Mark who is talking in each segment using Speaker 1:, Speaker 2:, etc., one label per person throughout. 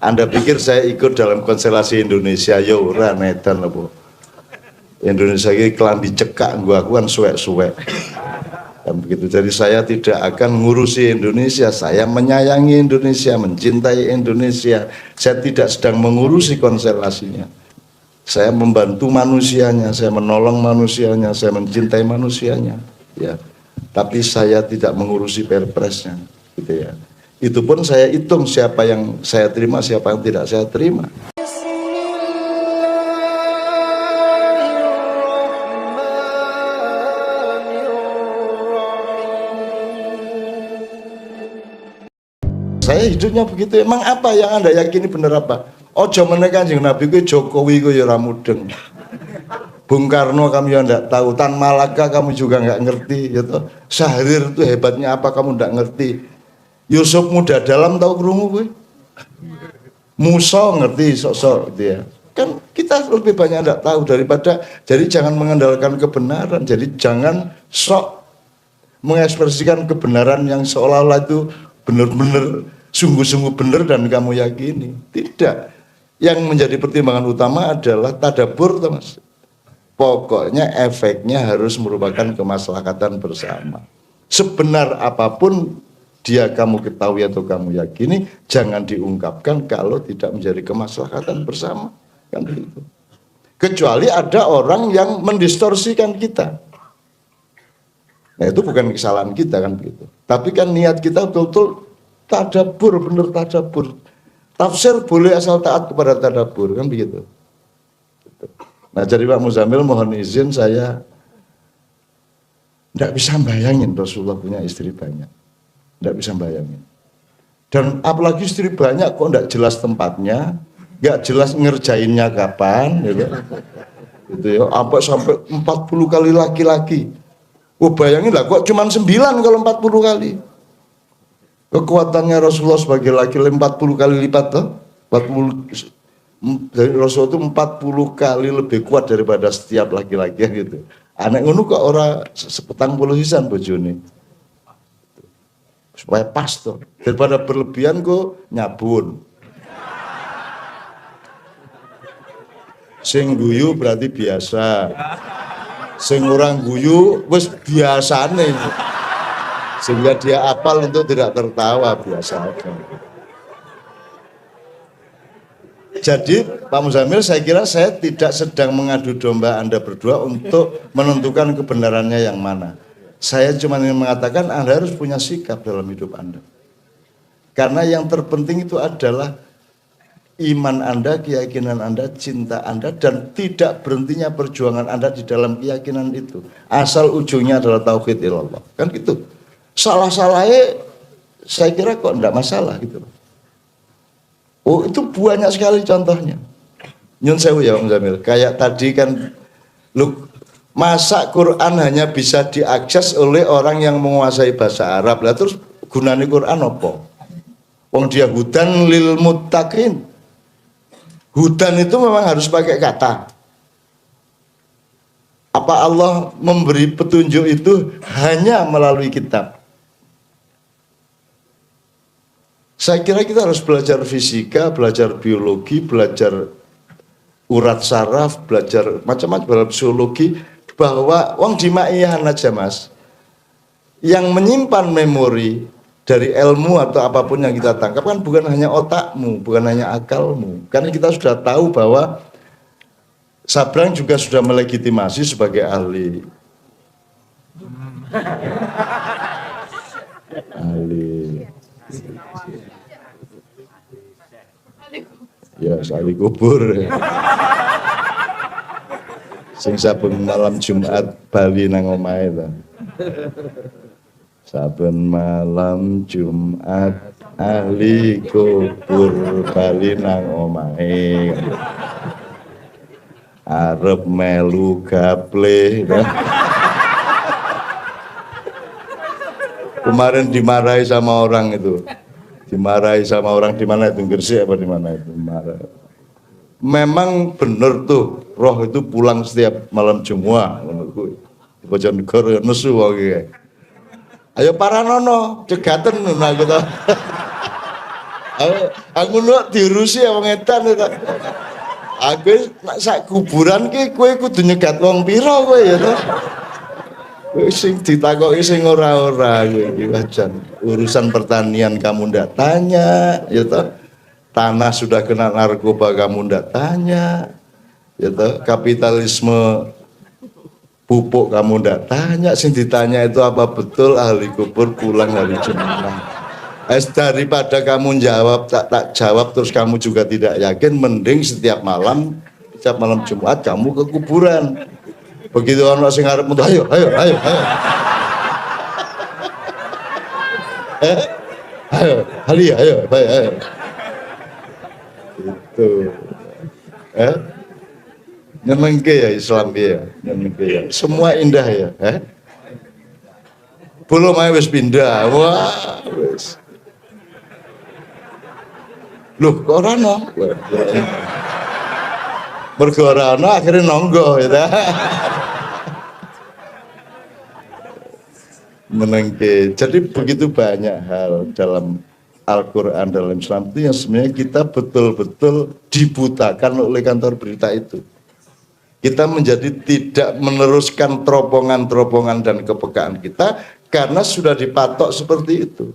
Speaker 1: Anda pikir saya ikut dalam konstelasi Indonesia? Ya ora nedan apa. Indonesia ini kelambi cekak gua kan suwek-suwek. Dan begitu. Jadi saya tidak akan ngurusi Indonesia. Saya menyayangi Indonesia, mencintai Indonesia. Saya tidak sedang mengurusi konstelasinya. Saya membantu manusianya, saya menolong manusianya, saya mencintai manusianya. Ya. Tapi saya tidak mengurusi perpresnya, gitu ya. Itu pun saya hitung siapa yang saya terima, siapa yang tidak saya terima. Saya hidupnya begitu. Emang apa yang Anda yakini benar apa? Ojo meneh Kanjeng Nabi ku Jokowi ku ya ora mudeng. Bung Karno kamu yang enggak tahu, Tan Malaka kamu juga enggak ngerti, gitu. Syahrir itu hebatnya apa kamu enggak ngerti. Yusuf Muda Dalam tahu krungu kowe? Musa ngerti sok-sok gitu ya. Kan kita lebih banyak enggak tahu daripada, jadi jangan mengandalkan kebenaran, jadi jangan sok mengekspresikan kebenaran yang seolah-olah itu benar-benar sungguh-sungguh benar dan kamu yakini. Tidak. Yang menjadi pertimbangan utama adalah tadabbur, Mas. Pokoknya efeknya harus merupakan kemaslahatan bersama. Sebenar apapun dia kamu ketahui atau kamu yakini, jangan diungkapkan kalau tidak menjadi kemaslahatan bersama. Kan begitu. Kecuali ada orang yang mendistorsikan kita. Nah itu bukan kesalahan kita kan begitu. Tapi kan niat kita betul-betul tadabbur, benar tadabbur. Tafsir boleh asal taat kepada tadabbur kan begitu. Nah jadi Pak Muzamil mohon izin, saya tidak bisa bayangin Rasulullah punya istri banyak. Tidak bisa bayangin. Dan apalagi istri banyak kok tidak jelas tempatnya, nggak jelas ngerjainnya kapan, gitu. Gitu ya. Sampai 40 kali laki-laki. Oh bayangin lah, kok cuma 9 kalau 40 kali. Kekuatannya Rasulullah sebagai laki-laki 40 kali lipat tuh. 40 dari Rasulullah itu 40 kali lebih kuat daripada setiap laki-laki gitu. Anak ngono kok ora sepetang puluh sisan bojone. Supaya pas tuh. Daripada berlebihan kok nyabun. Sing guyu berarti biasa. Sing orang guyu wis biasane. Sehingga dia apal untuk tidak tertawa biasa aja. Jadi Pak Muzamil, saya kira saya tidak sedang mengadu domba Anda berdua untuk menentukan kebenarannya yang mana. Saya cuma ingin mengatakan Anda harus punya sikap dalam hidup Anda. Karena yang terpenting itu adalah iman Anda, keyakinan Anda, cinta Anda, dan tidak berhentinya perjuangan Anda di dalam keyakinan itu. Asal ujungnya adalah tauhid ilallah. Kan gitu. Salah-salahnya saya kira kok enggak masalah gitu. Oh itu banyak sekali contohnya. Nyun sewu ya Om Zamil. Kayak tadi kan, lu masa Quran hanya bisa diakses oleh orang yang menguasai bahasa Arab. Lah terus gunanya Quran apa? Wong dia hudan lil muttaqin. Hudan itu memang harus pakai kata. Apa Allah memberi petunjuk itu hanya melalui kitab? Saya kira kita harus belajar fisika, belajar biologi, belajar urat saraf, belajar macam-macam, belajar psikologi, bahwa wong dimaihan aja Mas. Yang menyimpan memori dari ilmu atau apapun yang kita tangkap kan bukan hanya otakmu, bukan hanya akalmu. Karena kita sudah tahu bahwa Sabrang juga sudah melegitimasi sebagai ahli. Ya, ahli kubur. Sing saben malam Jumat bali nang omahe ta. Saben malam Jumat ahli kubur bali nang omahe. Arep melu gaple. Kemarin dimarahi sama orang itu. Dimarahi sama orang di mana itu, Gresik apa di mana itu, marah. Memang bener tuh roh itu pulang setiap malam Jumat menurutku. Di Bojonegoro nesu wae. Ayo para nono cegaten nah gitu. Ayo Aku nuk diurusi wong edan itu. Aku nak sak kuburan ki kowe kudu nyegat wong pira kowe ya to. Kowe sing ditakoki sing ora-ora kowe iki wajan. Urusan pertanian kamu ndak tanya, ya toh. Tanah sudah kena narkoba kamu ndak tanya. Ya toh, kapitalisme pupuk kamu ndak tanya, sing ditanya itu apa betul ahli kubur pulang hari Jumat. Daripada kamu jawab tak jawab terus kamu juga tidak yakin, mending setiap malam Jumat kamu ke kuburan. Begitu orang sing arep muntah, ayo. Ayo. Itu. Nyenengke ya Islam ya, nyenengke ya. Semua indah ya, Belum ae wis pindah. Wah, wis. Loh, kok ora ono? Mergo ora ono akhirnya nonggo ya. Menengke. Jadi begitu banyak hal dalam Al-Quran, dalam Islam itu yang sebenarnya kita betul-betul dibutakan oleh kantor berita itu. Kita menjadi tidak meneruskan terobosan dan kepekaan kita karena sudah dipatok seperti itu.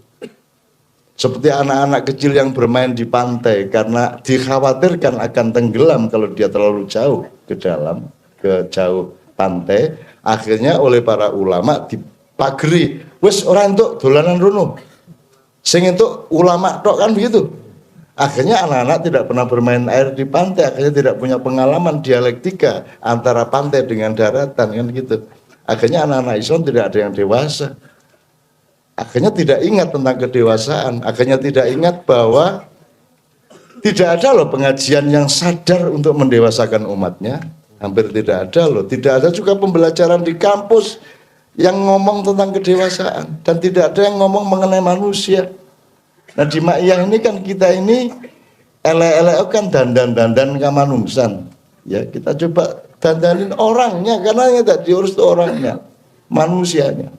Speaker 1: Seperti anak-anak kecil yang bermain di pantai karena dikhawatirkan akan tenggelam kalau dia terlalu jauh ke jauh pantai. Akhirnya oleh para ulama dipageri, wis orang untuk dolanan runo, sing untuk ulama tok kan begitu. Akhirnya anak-anak tidak pernah bermain air di pantai, akhirnya tidak punya pengalaman dialektika antara pantai dengan daratan kan gitu. Akhirnya anak-anak Islam tidak ada yang dewasa. Akhirnya tidak ingat tentang kedewasaan, akhirnya tidak ingat bahwa tidak ada loh pengajian yang sadar untuk mendewasakan umatnya, hampir tidak ada loh. Tidak ada juga pembelajaran di kampus yang ngomong tentang kedewasaan, dan tidak ada yang ngomong mengenai manusia. Nah di Ma'iyah ini kan kita ini elek-elek kan dandan kamanungsan, ya kita coba dandanin orangnya karena yang tak diurus itu orangnya, manusianya.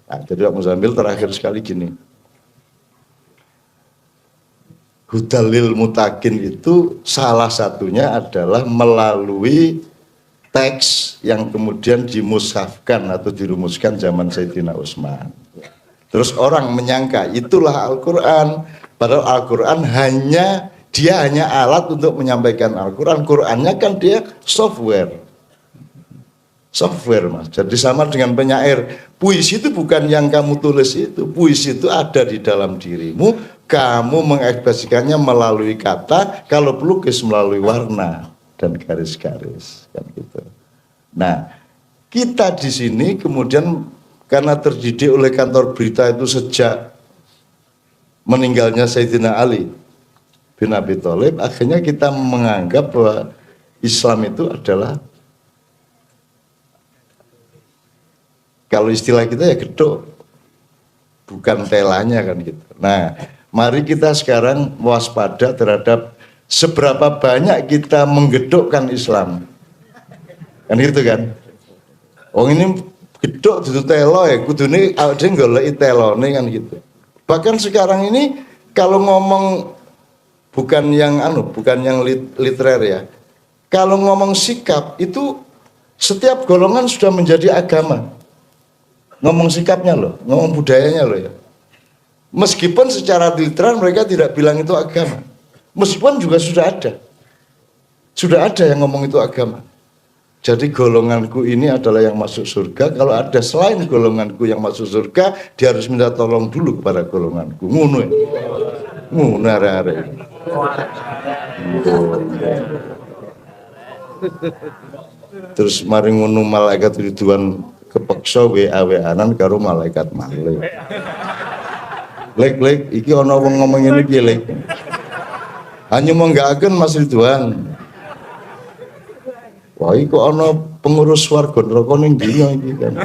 Speaker 1: Nah, jadi Pak Muzamil terakhir sekali gini, Hudalil Mutakin itu salah satunya adalah melalui teks yang kemudian dimushafkan atau dirumuskan zaman Sayyidina Utsman. Terus orang menyangka itulah Al-Quran, padahal Al-Quran hanya alat untuk menyampaikan Al-Quran. Qurannya kan dia software Mas. Jadi sama dengan penyair, puisi itu bukan yang kamu tulis itu, puisi itu ada di dalam dirimu, kamu mengekspresikannya melalui kata, kalau pelukis melalui warna dan garis-garis kan gitu. Nah, kita di sini kemudian karena terdidik oleh kantor berita itu sejak meninggalnya Sayyidina Ali bin Abi Thalib, akhirnya kita menganggap bahwa Islam itu adalah, kalau istilah kita ya gedok, bukan telanya kan gitu. Nah, mari kita sekarang waspada terhadap seberapa banyak kita menggedokkan Islam. Kan gitu kan. Oh ini gedok itu telo ya, kudune awake dhewe goleki telone kan gitu. Bahkan sekarang ini kalau ngomong bukan yang literer ya. Kalau ngomong sikap itu setiap golongan sudah menjadi agama. Ngomong sikapnya loh, ngomong budayanya loh ya. Meskipun secara literal mereka tidak bilang itu agama. Meskipun juga sudah ada yang ngomong itu agama. Jadi golonganku ini adalah yang masuk surga. Kalau ada selain golonganku yang masuk surga, dia harus minta tolong dulu kepada golonganku. Ngono ya. Ngono arek-arek. Terus mari ngono malaikat Ridwan kepeksa WA-WA-an karo malaikat Malik. Lek, iki ana wong ngomong ngene piye, Lek? Hanya menggakaken Mas Ridwan. Wah, iki kok ana pengurus warga neraka ning dina iki kan.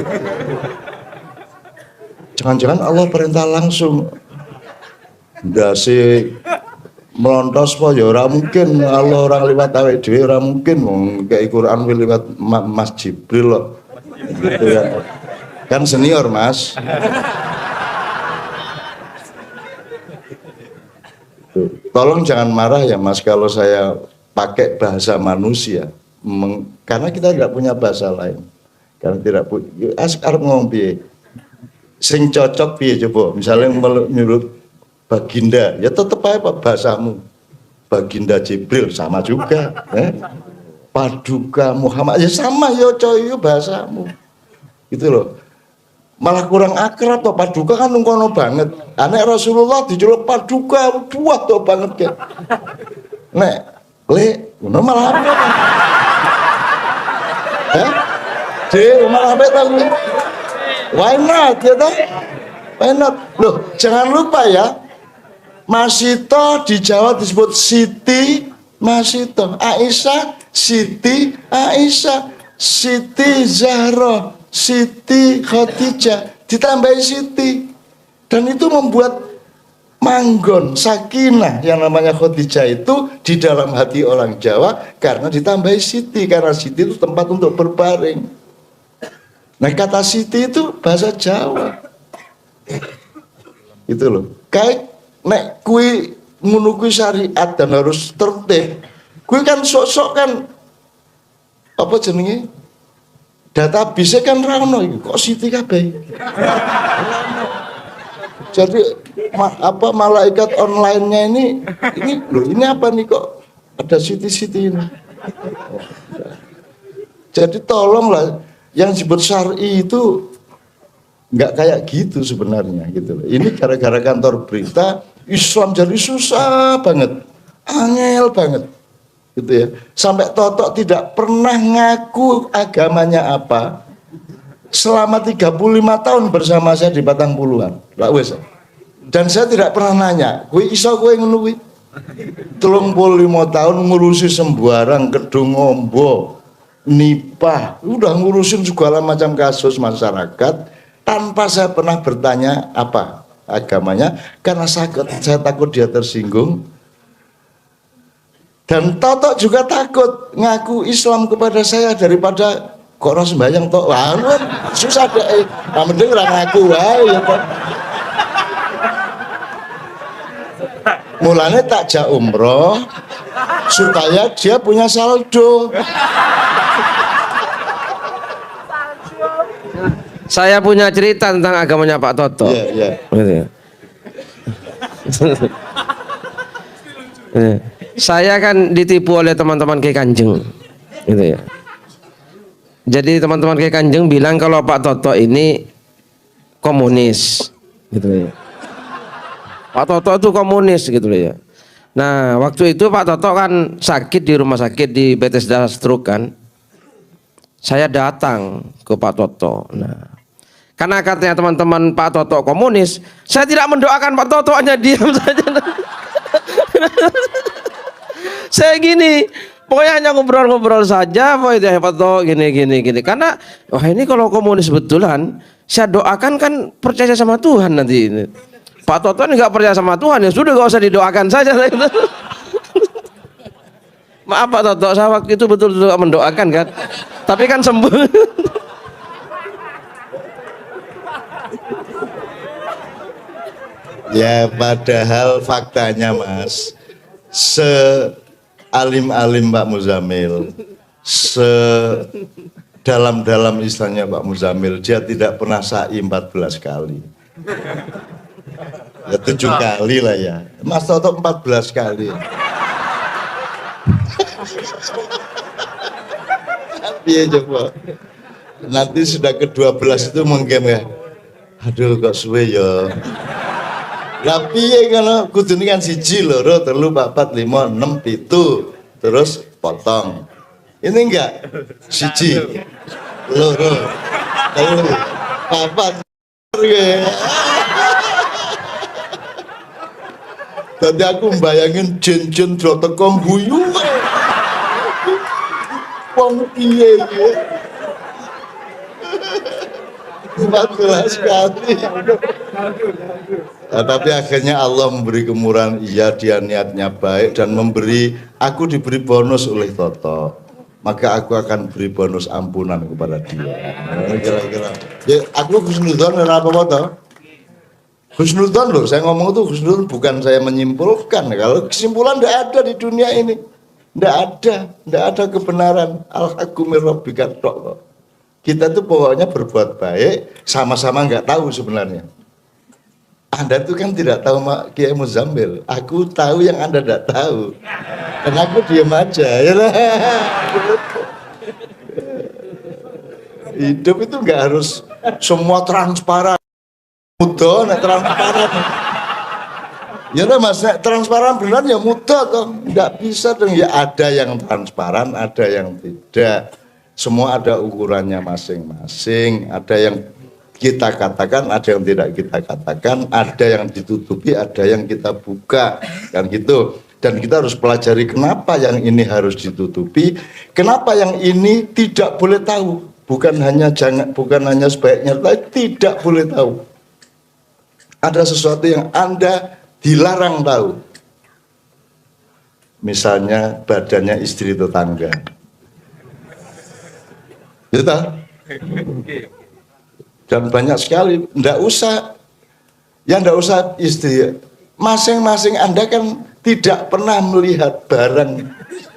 Speaker 1: Jangan-jangan Allah perintah langsung. Ndase melontos po ya ora mungkin, Allah orang liwat awake dhewe ora mungkin wong kayak Quran liwat Mas Jibril loh. Gitu ya. Kan senior Mas. Tuh. tolong jangan marah ya Mas kalau saya pakai bahasa manusia, karena kita tidak punya bahasa lain. Karena tidak punya, arep ngomong piye? Sing cocok piye coba? Misalnya menurut Baginda, ya tetep aja Pak bahasamu. Baginda Jibril sama juga, Paduka Muhammad ya sama ya coy bahasamu. Gitu loh. Malah kurang akrab toh Paduka kan nungkono banget. Anak Rasulullah dijeluk Paduka buat toh banget ya. Nek ngono malah apa? Malah apa tahu? Why not ya toh? Why not? Loh, jangan lupa ya. Masito di Jawa disebut Siti Masito, Aisyah Siti Aisyah, Siti Zahra, Siti Khadijah, ditambahi Siti. Dan itu membuat manggon, sakinah yang namanya Khadijah itu di dalam hati orang Jawa karena ditambahi Siti, karena Siti itu tempat untuk berbaring. Nah kata Siti itu bahasa Jawa. Itu loh. Kayak nek kui ngono kuwi syariat dan harus tertib. Kui kan sok-sok kan apa jenenge? Database kan ra ono iki, kok Siti kabeh. Jadi malaikat online-nya ini loh, ini apa nih kok ada Siti-Siti ini. Jadi tolonglah yang disebut syar'i itu nggak kayak gitu sebenarnya gitu loh. Ini gara-gara kantor berita Islam jadi susah banget, angel banget gitu ya. Sampai Totok tidak pernah ngaku agamanya apa selama 35 tahun bersama saya di Patang Puluhan. Lah wes. Dan saya tidak pernah nanya, kowe iso kowe ngono kuwi? 35 tahun ngurusi sembarang kedung ombo, nipah, udah ngurusin segala macam kasus masyarakat. Tanpa saya pernah bertanya apa agamanya, karena saya takut dia tersinggung. Dan Totok juga takut ngaku Islam kepada saya daripada kok orang sembahyang tok. Wah, susah deh. Mending orang ngaku wae ya Pak. Mulanya takjak umroh supaya dia punya saldo.
Speaker 2: Saya punya cerita tentang agamanya Pak Toto.
Speaker 1: Iya.
Speaker 2: Gitu ya. Saya kan ditipu oleh teman-teman Kiai Kanjeng, gitu ya. Jadi teman-teman Kiai Kanjeng bilang kalau Pak Toto ini komunis, gitu ya. Pak Toto itu komunis, gitu ya. Nah, waktu itu Pak Toto kan sakit di rumah sakit di Bethesda Stroke kan. Saya datang ke Pak Toto. Nah, karena katanya teman-teman Pak Toto komunis, saya tidak mendoakan Pak Toto, hanya diam saja. Saya gini, pokoknya hanya ngobrol-ngobrol saja, pokoknya Pak Toto gini. Karena wah ini kalau komunis betulan, saya doakan kan percaya sama Tuhan nanti. Pak Toto ini nggak percaya sama Tuhan, ya sudah nggak usah didoakan saja. Maaf Pak Toto, saya waktu itu betul-betul mendoakan kan, tapi kan sembuh.
Speaker 1: Ya padahal faktanya Mas, se-alim-alim Pak Muzamil, se-dalam-dalam istilahnya Pak Muzamil, dia tidak pernah sa'i 14 kali. Ya 7 kali lah ya. Mas Toto 14 kali. Iya coba. Nanti sudah ke-12 itu menggem ya. Aduh kok suwe ya. Tapi ya kalau kudu ini kan 1, 2, 3, 4, 5, 6, 7 terus potong. Ini enggak 1, 2, 3, 4 tadi aku membayangin jen-jen do teko guyu. Wong piye iki? 14 kali. Nah, tapi akhirnya Allah memberi kemurahan, iya dia niatnya baik dan aku diberi bonus oleh Toto, maka aku akan beri bonus ampunan kepada dia. Kira-kira ya, aku husnudzon apa toh? Husnudzon loh, saya ngomong itu husnudzon bukan saya menyimpulkan. Kalau kesimpulan tidak ada di dunia ini, tidak ada kebenaran. Al-haqqu min rabbika tok. Kita tuh pokoknya berbuat baik, sama-sama nggak tahu sebenarnya. Anda tuh kan tidak tahu Mak Kiai Muzammil. Aku tahu yang Anda tidak tahu. Dan aku diam aja. Ya lah. Hidup itu nggak harus semua transparan. Mudah, nek transparan. Ya udah Mas, nek transparan benar ya mudah toh. Nggak bisa dong. Ya ada yang transparan, ada yang tidak. Semua ada ukurannya masing-masing. Ada yang kita katakan, ada yang tidak kita katakan, ada yang ditutupi, ada yang kita buka, kan gitu. Dan kita harus pelajari kenapa yang ini harus ditutupi, kenapa yang ini tidak boleh tahu. Bukan hanya sebaiknya, tapi tidak boleh tahu. Ada sesuatu yang Anda dilarang tahu. Misalnya badannya istri tetangga. Gitu. Dan banyak sekali, ndak usah istri. Masing-masing Anda kan tidak pernah melihat barang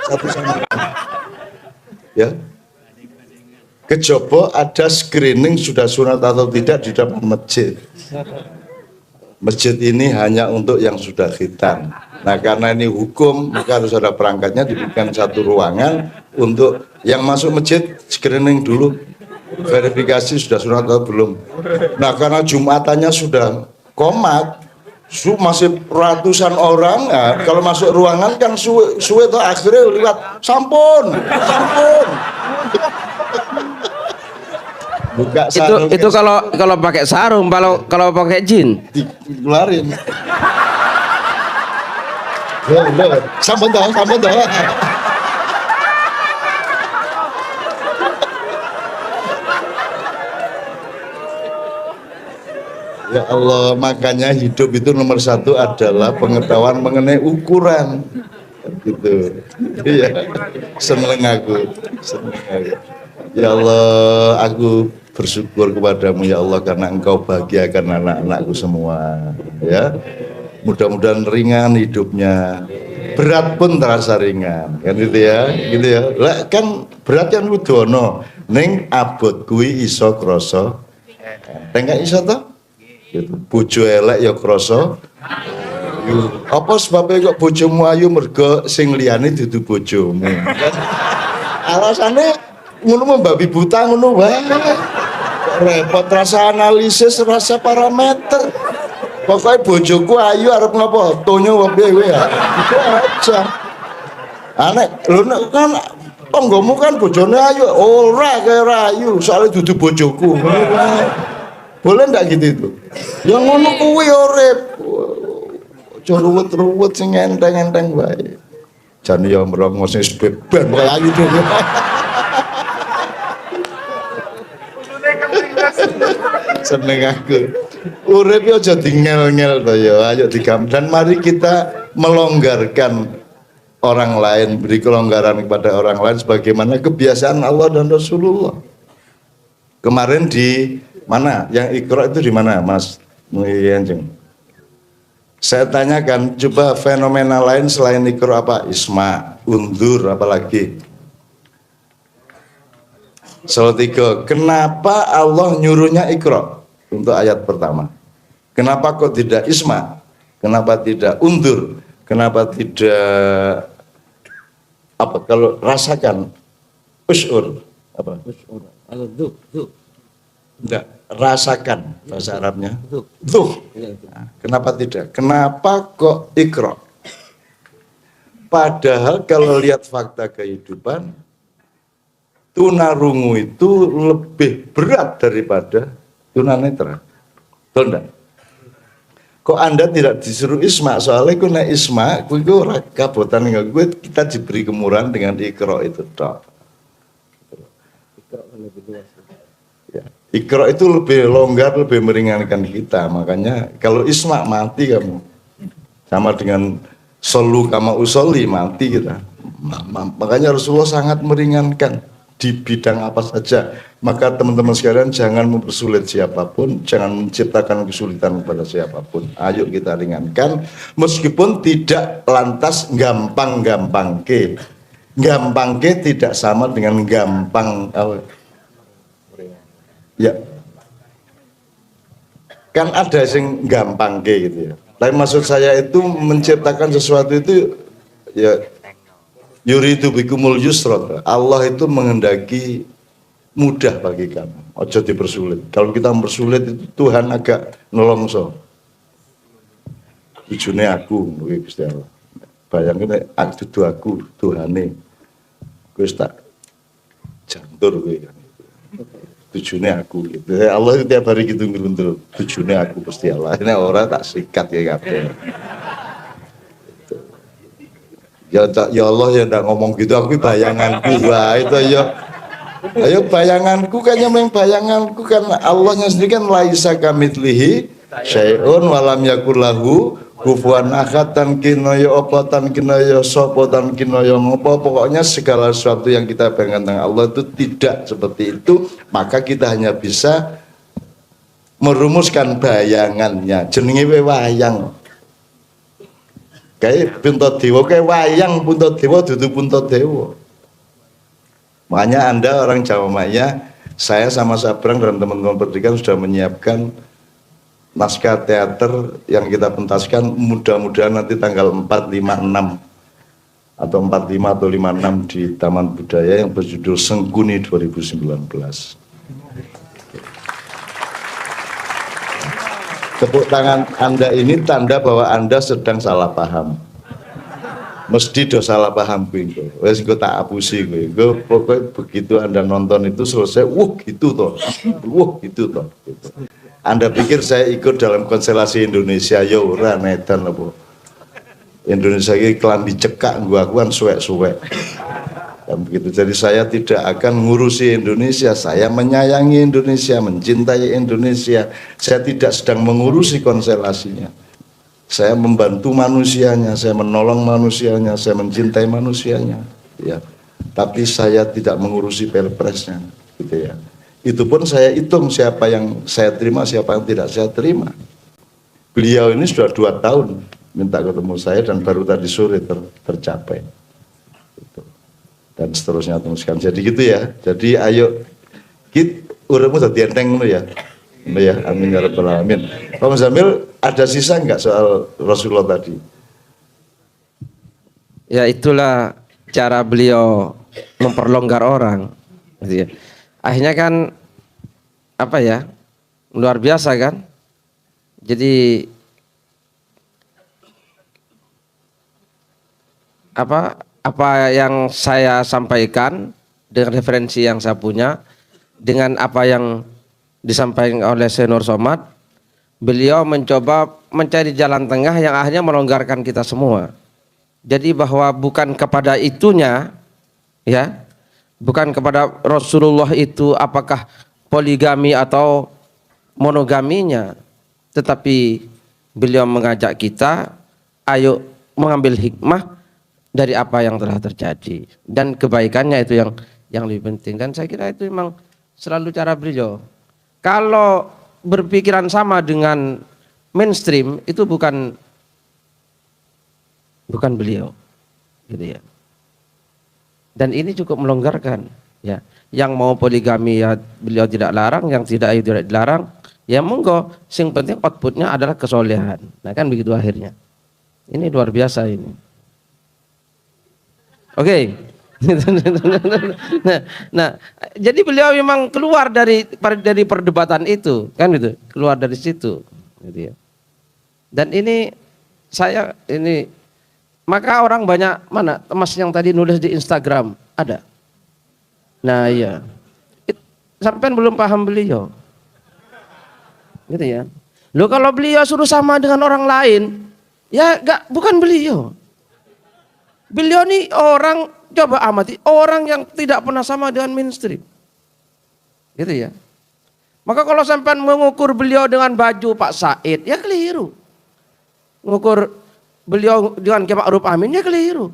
Speaker 1: satu sama lain. Ya. Kejopo ada screening sudah sunat atau tidak di depan masjid. Masjid ini hanya untuk yang sudah khitan. Nah karena ini hukum, maka harus ada perangkatnya, diberikan satu ruangan untuk yang masuk masjid screening dulu, verifikasi sudah sunat atau belum. Nah karena jumatannya sudah komat, masih ratusan orang, nah, kalau masuk ruangan kan suwe itu akhirnya lewat sampun. Buka sarung
Speaker 2: itu kalau pakai sarung, kalau pakai jin
Speaker 1: dikeluarin. Sampun toh. Ya Allah, makanya hidup itu nomor satu adalah pengetahuan mengenai ukuran. Gitu. Iya. Seneng aku. Ya Allah, aku bersyukur kepadamu ya Allah karena engkau bahagiakan anak-anakku semua. Ya. Mudah-mudahan ringan hidupnya. Berat pun terasa ringan. Kan gitu ya. Gitu ya. Lah kan berat kan kudono. Ning abot kuwi iso krasa. Tengah iso toh? Gitu. Bojo elek ya krasa. Apa sebabnya kok bojomu ayu mergo sing liyane dudu bojomu? Alasannya ngono membabi buta ngono wae. Repot rasa analisis, rasa parameter. Pokoknya bojoku ayu arep ngopo? Tonyo wae kowe ya. Itu aja. Aneh, lho kan tonggomu kan bojone ayu, ora kaya ayu, soalnya dudu bojoku. Boleh ndak gitu itu? Yang ngono kuwi urip. Aja ruwet-ruwet sing enteng-enteng wae. Jan ya merongos sing beban kaya ayu dhewe. Seneng aku. Urip yo aja dingel-ngel to ya. Ayo dan mari kita melonggarkan orang lain, beri kelonggaran kepada orang lain sebagaimana kebiasaan Allah dan Rasulullah. Kemarin di mana? Yang Iqra itu di mana, Mas Muhyiddin? Saya tanyakan, coba fenomena lain selain Iqra apa? Isma, undur, apalagi? Soal 3, kenapa Allah nyuruhnya Iqra untuk ayat pertama? Kenapa kok tidak Isma? Kenapa tidak undur? Kenapa tidak apa kalau rasakan usur apa? Usur. Enggak, rasakan bahasa Arabnya. Tuh. Nah, kenapa tidak? Kenapa kok Iqra? Padahal kalau lihat fakta kehidupan, tunarungu itu lebih berat daripada tunanetra. Betul enggak? Kok Anda tidak disuruh Isma? Soalnya ku nek Isma, ku itu kabotan enggak gue, kita diberi kemurahan dengan Iqra itu tok. Ya. Iqra itu lebih longgar, lebih meringankan kita. Makanya kalau Isma mati kamu. Sama dengan solu kama usolli mati kita. Makanya Rasulullah sangat meringankan. di bidang apa saja. Maka teman-teman sekalian jangan mempersulit siapapun, jangan menciptakan kesulitan kepada siapapun. Ayo kita ringankan, meskipun tidak lantas gampang-gampang ke. Gampang ke tidak sama dengan gampang. Ya, kan ada yang gampang ke gitu ya. Tapi maksud saya itu menciptakan sesuatu itu ya yuridu bikumul yusra. Allah itu menghendaki mudah bagi kamu. Ojo dipersulit. Kalau kita mempersulit itu Tuhan agak nolongso. Tujune aku, Gusti Allah. Bayangin dudu aku Tuhane. Wis tak jantur kowe kan. Tujune aku gitu. Allah itu tiap hari gitu ngeruntul. Tujune aku Gusti Allah. Ini orang tak sikat ya kabeh. Ya Allah ya ndak ngomong gitu, aku bayanganku wah itu ya. Ayo bayanganku kan memang bayanganku kan Allahnya sendiri kan laisa kamitslihi syai'un wa lam yakul lahu kufuwan ahad, tan kinaya apa tan kinaya sapa tan kinaya ngopo, pokoknya segala sesuatu yang kita bayangkan tentang Allah itu tidak seperti itu, maka kita hanya bisa merumuskan bayangannya. Jenenge wayang. Kayak Puntadewa, kayak wayang Puntadewa dudu Puntadewa. Makanya Anda orang Jawa Maya, saya sama Sabrang dan teman-teman pendidikan sudah menyiapkan naskah teater yang kita pentaskan, mudah-mudahan nanti tanggal 4, 5, 6 atau 45 atau 56 di Taman Budaya yang berjudul Sengkuni 2019. Tepuk tangan Anda ini tanda bahwa Anda sedang salah paham. Mesti do salah paham gue. Wes gue tak apusi gue. Gue pokoknya begitu Anda nonton itu selesai, gitu toh. Gitu toh. Gitu. Anda pikir saya ikut dalam konstelasi Indonesia? Ya ora nedan apa. Indonesia ini kelambi cekak gua kan suwek-suwek. Dan begitu, jadi saya tidak akan ngurusi Indonesia, saya menyayangi Indonesia, mencintai Indonesia. Saya tidak sedang mengurusi konstelasinya. Saya membantu manusianya, saya menolong manusianya, saya mencintai manusianya, ya. Tapi saya tidak mengurusi perpresnya, gitu ya. Itu pun saya hitung siapa yang saya terima, siapa yang tidak saya terima. Beliau ini sudah 2 tahun minta ketemu saya dan baru tadi sore tercapai. Gitu. Dan seterusnya teruskan. Jadi gitu ya. Jadi ayo kita uremu dadi enteng ngono ya. Ya, amin ya rabbal alamin. Pak Muzamil, ada sisa enggak soal Rasulullah tadi?
Speaker 2: Ya itulah cara beliau memperlonggar orang, gitu ya. Akhirnya kan apa ya, luar biasa kan. Jadi apa yang saya sampaikan dengan referensi yang saya punya, dengan apa yang disampaikan oleh Senior Somad, beliau mencoba mencari jalan tengah yang akhirnya melonggarkan kita semua. Jadi bahwa bukan kepada itunya, ya, bukan kepada Rasulullah itu apakah poligami atau monogaminya, tetapi beliau mengajak kita, ayo mengambil hikmah dari apa yang telah terjadi dan kebaikannya itu yang lebih penting. Dan saya kira itu memang selalu cara beliau. Kalau berpikiran sama dengan mainstream itu bukan beliau, gitu ya. Dan ini cukup melonggarkan, ya. Yang mau poligami ya beliau tidak larang, yang tidak itu tidak dilarang. Ya monggo, sing penting outputnya adalah kesolehan. Nah kan begitu akhirnya. Ini luar biasa ini. Oke. Nah, jadi beliau memang keluar dari perdebatan itu, kan gitu, keluar dari situ, gitu ya. Dan ini maka orang banyak, mana Mas yang tadi nulis di Instagram ada. Nah iya, sampean belum paham beliau, gitu ya. Loh kalau beliau suruh sama dengan orang lain, ya bukan beliau. Beliau nih orang, coba amati, orang yang tidak pernah sama dengan mainstream. Gitu ya. Maka kalau sampai mengukur beliau dengan baju Pak Said, ya keliru. Mengukur beliau dengan Kiai Ma'ruf Amin, ya keliru.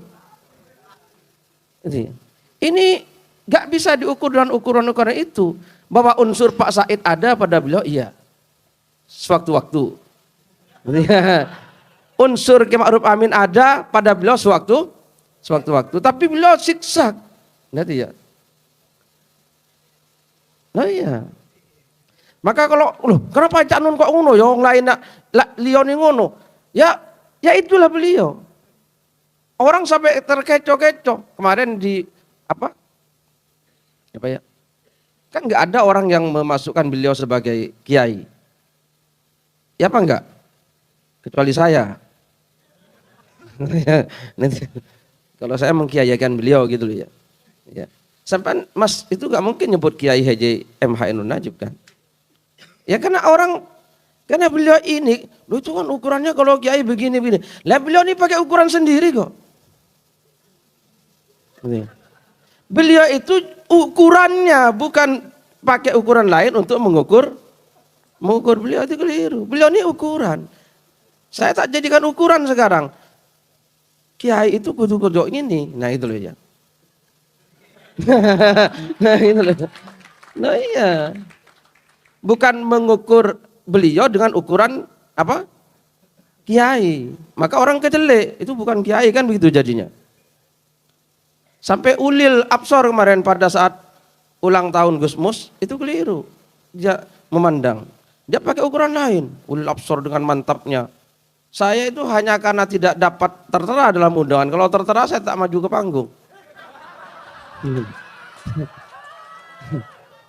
Speaker 2: Gitu ya. Ini Gak bisa diukur dengan ukuran-ukuran itu. Bahwa unsur Pak Said ada pada beliau, iya. Sewaktu-waktu. Unsur Ki Ma'ruf Amin ada pada beliau sewaktu-waktu. Tapi beliau siksa. Nanti ya. Nah iya. Maka kalau, loh kenapa Cak Nun kok ngono ya, yang lain lioni ngono. Ya itulah beliau. Orang sampai terkecoh-kecoh. Kemarin di apa ya? Kan nggak ada orang yang memasukkan beliau sebagai kiai. Ya apa enggak? Kecuali saya. Nanti, kalau saya mengkiaikan beliau gitu loh ya. Ya. Sampai Mas itu nggak mungkin nyebut Kiai Haji MH Ainun Najib kan? Ya karena beliau ini, lu itu kan ukurannya kalau kiai begini-begini. Lah beliau ini pakai ukuran sendiri kok. Beliau itu ukurannya bukan pakai ukuran lain untuk mengukur beliau itu keliru. Beliau ini ukuran. Saya tak jadikan ukuran sekarang. Kiai itu kudu-kudu ini. Nah itu loh ya. Nah itu loh. Nah iya. Bukan mengukur beliau dengan ukuran apa? Kiai. Maka orang kecelek itu bukan kiai kan begitu jadinya. Sampai Ulil Absor kemarin pada saat ulang tahun Gus Mus itu keliru. Dia memandang. Dia pakai ukuran lain. Ulil Absor dengan mantapnya. Saya itu hanya karena tidak dapat tertera dalam undangan. Kalau tertera saya tak maju ke panggung.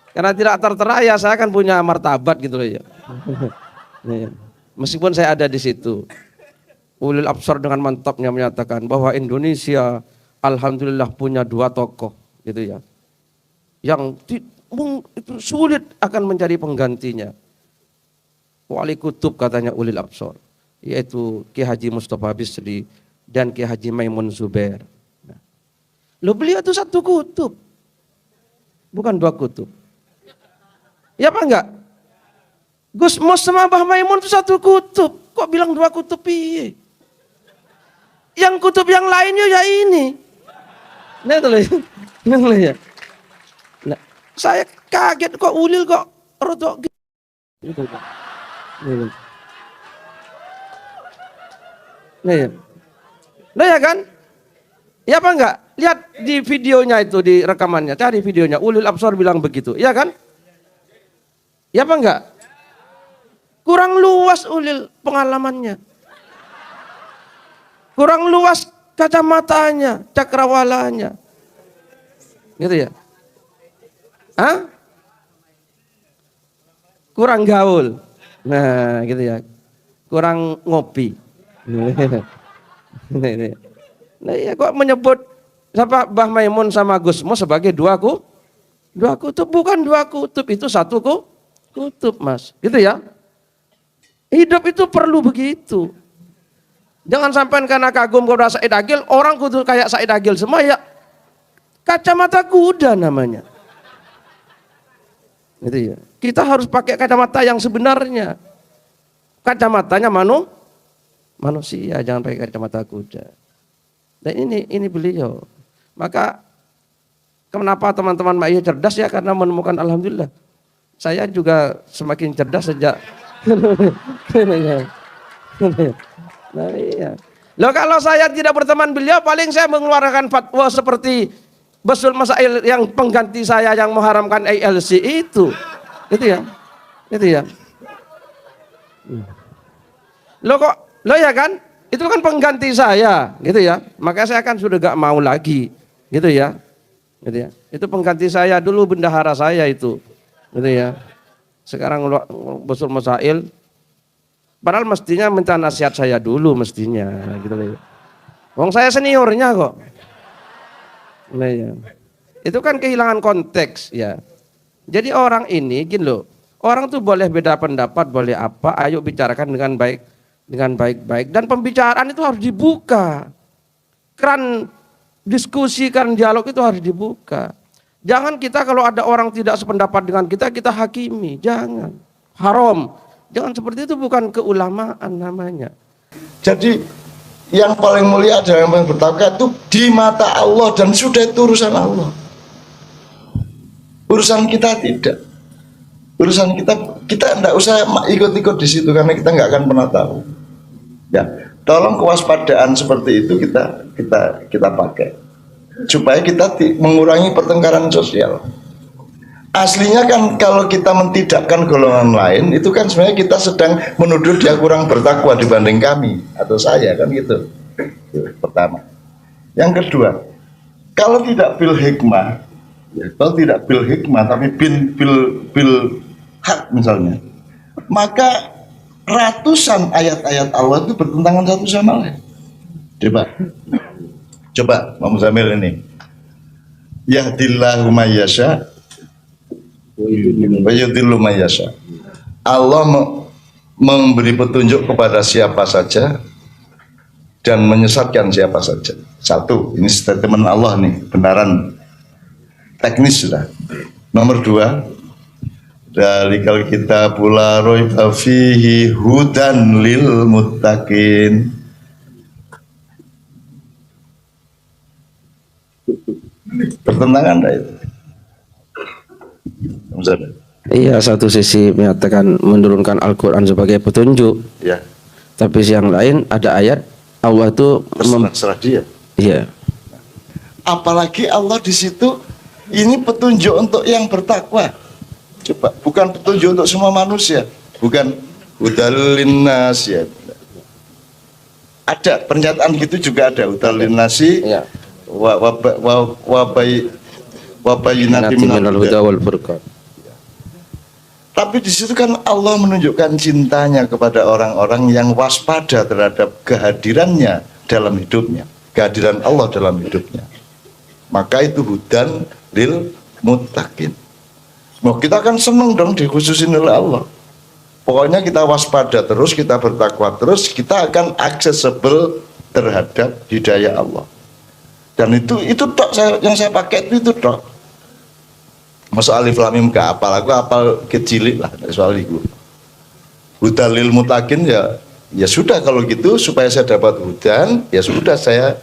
Speaker 2: Karena tidak tertera ya saya akan punya martabat gitu loh ya. Meskipun saya ada di situ. Ulil Absor dengan mantapnya menyatakan bahwa Indonesia alhamdulillah punya 2 tokoh gitu ya. Yang itu sulit akan mencari penggantinya. Wali kutub katanya Ulil Absor, yaitu Ki Haji Mustafa Bisri dan Ki Haji Maimun Zubair. Nah. Loh beliau itu 1 kutub, bukan 2 kutub. Ya apa enggak? Gus Mus sama Mbah Maimun itu 1 kutub, kok bilang 2 kutub piye? Yang kutub yang lainnya ya ini. Nah itu loh ya. Nah, saya kaget kok Ulil kok rodok gitu. Nah ya. Nah ya kan? Ya apa enggak? Lihat di videonya itu, di rekamannya, cari videonya. Ulil Absor bilang begitu, ya kan? Ya apa enggak? Kurang luas Ulil pengalamannya. Kurang luas kacamatanya, cakrawalanya. Gitu ya? Hah? Kurang gaul. Nah, gitu ya. Kurang ngopi. Nah, ya kok menyebut siapa Mbah Maimun sama Gus Mus sebagai 2 kutub, bukan 2 kutub, itu 1 kutub, Mas. Gitu ya. Hidup itu perlu begitu. Jangan sampai karena kagum kepada Said Agil, orang kudu kayak Said Agil semua ya. Kacamata kuda namanya. Gitu ya. Kita harus pakai kacamata yang sebenarnya. Kacamatanya manusia, jangan pakai kacamata kuda. Dan ini beliau. Maka kenapa teman-teman Ma'iyah cerdas ya, karena menemukan alhamdulillah. Saya juga semakin cerdas sejak nah iya. Loh kalau saya tidak berteman beliau, paling saya mengeluarkan fatwa seperti Basul Masail yang pengganti saya yang mengharamkan ALC itu. Itu ya. Itu ya. Loh ya kan? Itu kan pengganti saya, gitu ya. Maka saya kan sudah gak mau lagi, gitu ya. Gitu ya. Itu pengganti saya dulu, bendahara saya itu. Gitu ya. Sekarang Basul Masail, padahal mestinya minta nasihat saya dulu mestinya, gitu loh. Wong saya seniornya kok. Nah, ya. Itu kan kehilangan konteks ya. Jadi orang ini gini loh, orang tuh boleh beda pendapat, boleh apa, ayo bicarakan dengan baik-baik, dan pembicaraan itu harus dibuka. Keran diskusi, keran dialog itu harus dibuka. Jangan kita kalau ada orang tidak sependapat dengan kita hakimi, jangan. Haram. Jangan seperti itu, bukan keulamaan namanya.
Speaker 1: Jadi yang paling mulia adalah yang paling bertakwa itu di mata Allah, dan sudah itu urusan Allah. Urusan kita tidak. Urusan kita enggak usah ikut-ikut di situ karena kita nggak akan pernah tahu. Ya, tolong kewaspadaan seperti itu kita pakai supaya kita mengurangi pertengkaran sosial. Aslinya kan kalau kita mentidakkan golongan lain itu kan sebenarnya kita sedang menuduh dia kurang bertakwa dibanding kami atau saya kan gitu. Itu pertama. Yang kedua, kalau tidak bil hikmah, ya, kalau tidak bil hikmah tapi bil hak misalnya, maka ratusan ayat-ayat Allah itu bertentangan satu sama lain. Coba Pak Muzamil ini. Yahdillahu may yasha wa yudhillu may yasha. Allah memberi petunjuk kepada siapa saja dan menyesatkan siapa saja. Satu, ini statement Allah nih, benaran teknis sudah. Nomor dua, dalikal kita pula raiba fihi hudan lil muttaqin. Pertentangan enggak itu?
Speaker 2: Iya, satu sisi menyatakan menurunkan Al-Quran sebagai petunjuk,
Speaker 1: Ya.
Speaker 2: tapi yang lain ada ayat Allah itu
Speaker 1: Terserah dia.
Speaker 2: iya.
Speaker 1: Apalagi Allah di situ ini petunjuk untuk yang bertakwa. Coba, bukan petunjuk untuk semua manusia, bukan hudal linnas ya. Ada pernyataan gitu juga ada hudal linnasi
Speaker 2: Iya.
Speaker 1: wabayinati minal huda.
Speaker 2: wal furqan.
Speaker 1: Tapi di situ kan Allah menunjukkan cintanya kepada orang-orang yang waspada terhadap kehadirannya dalam hidupnya, kehadiran Allah dalam hidupnya. Maka itu hudan lil muttaqin. Mau kita kan senang dong dikhususin oleh Allah. Pokoknya kita waspada terus, kita bertakwa terus, kita akan accessible terhadap hidayah Allah. Dan itu tok yang saya pakai itu tok. Masuk alif lam mim gak apal, aku apal kecilik lah soal itu. Hudalil mutakin ya sudah kalau gitu supaya saya dapat hudan, ya sudah saya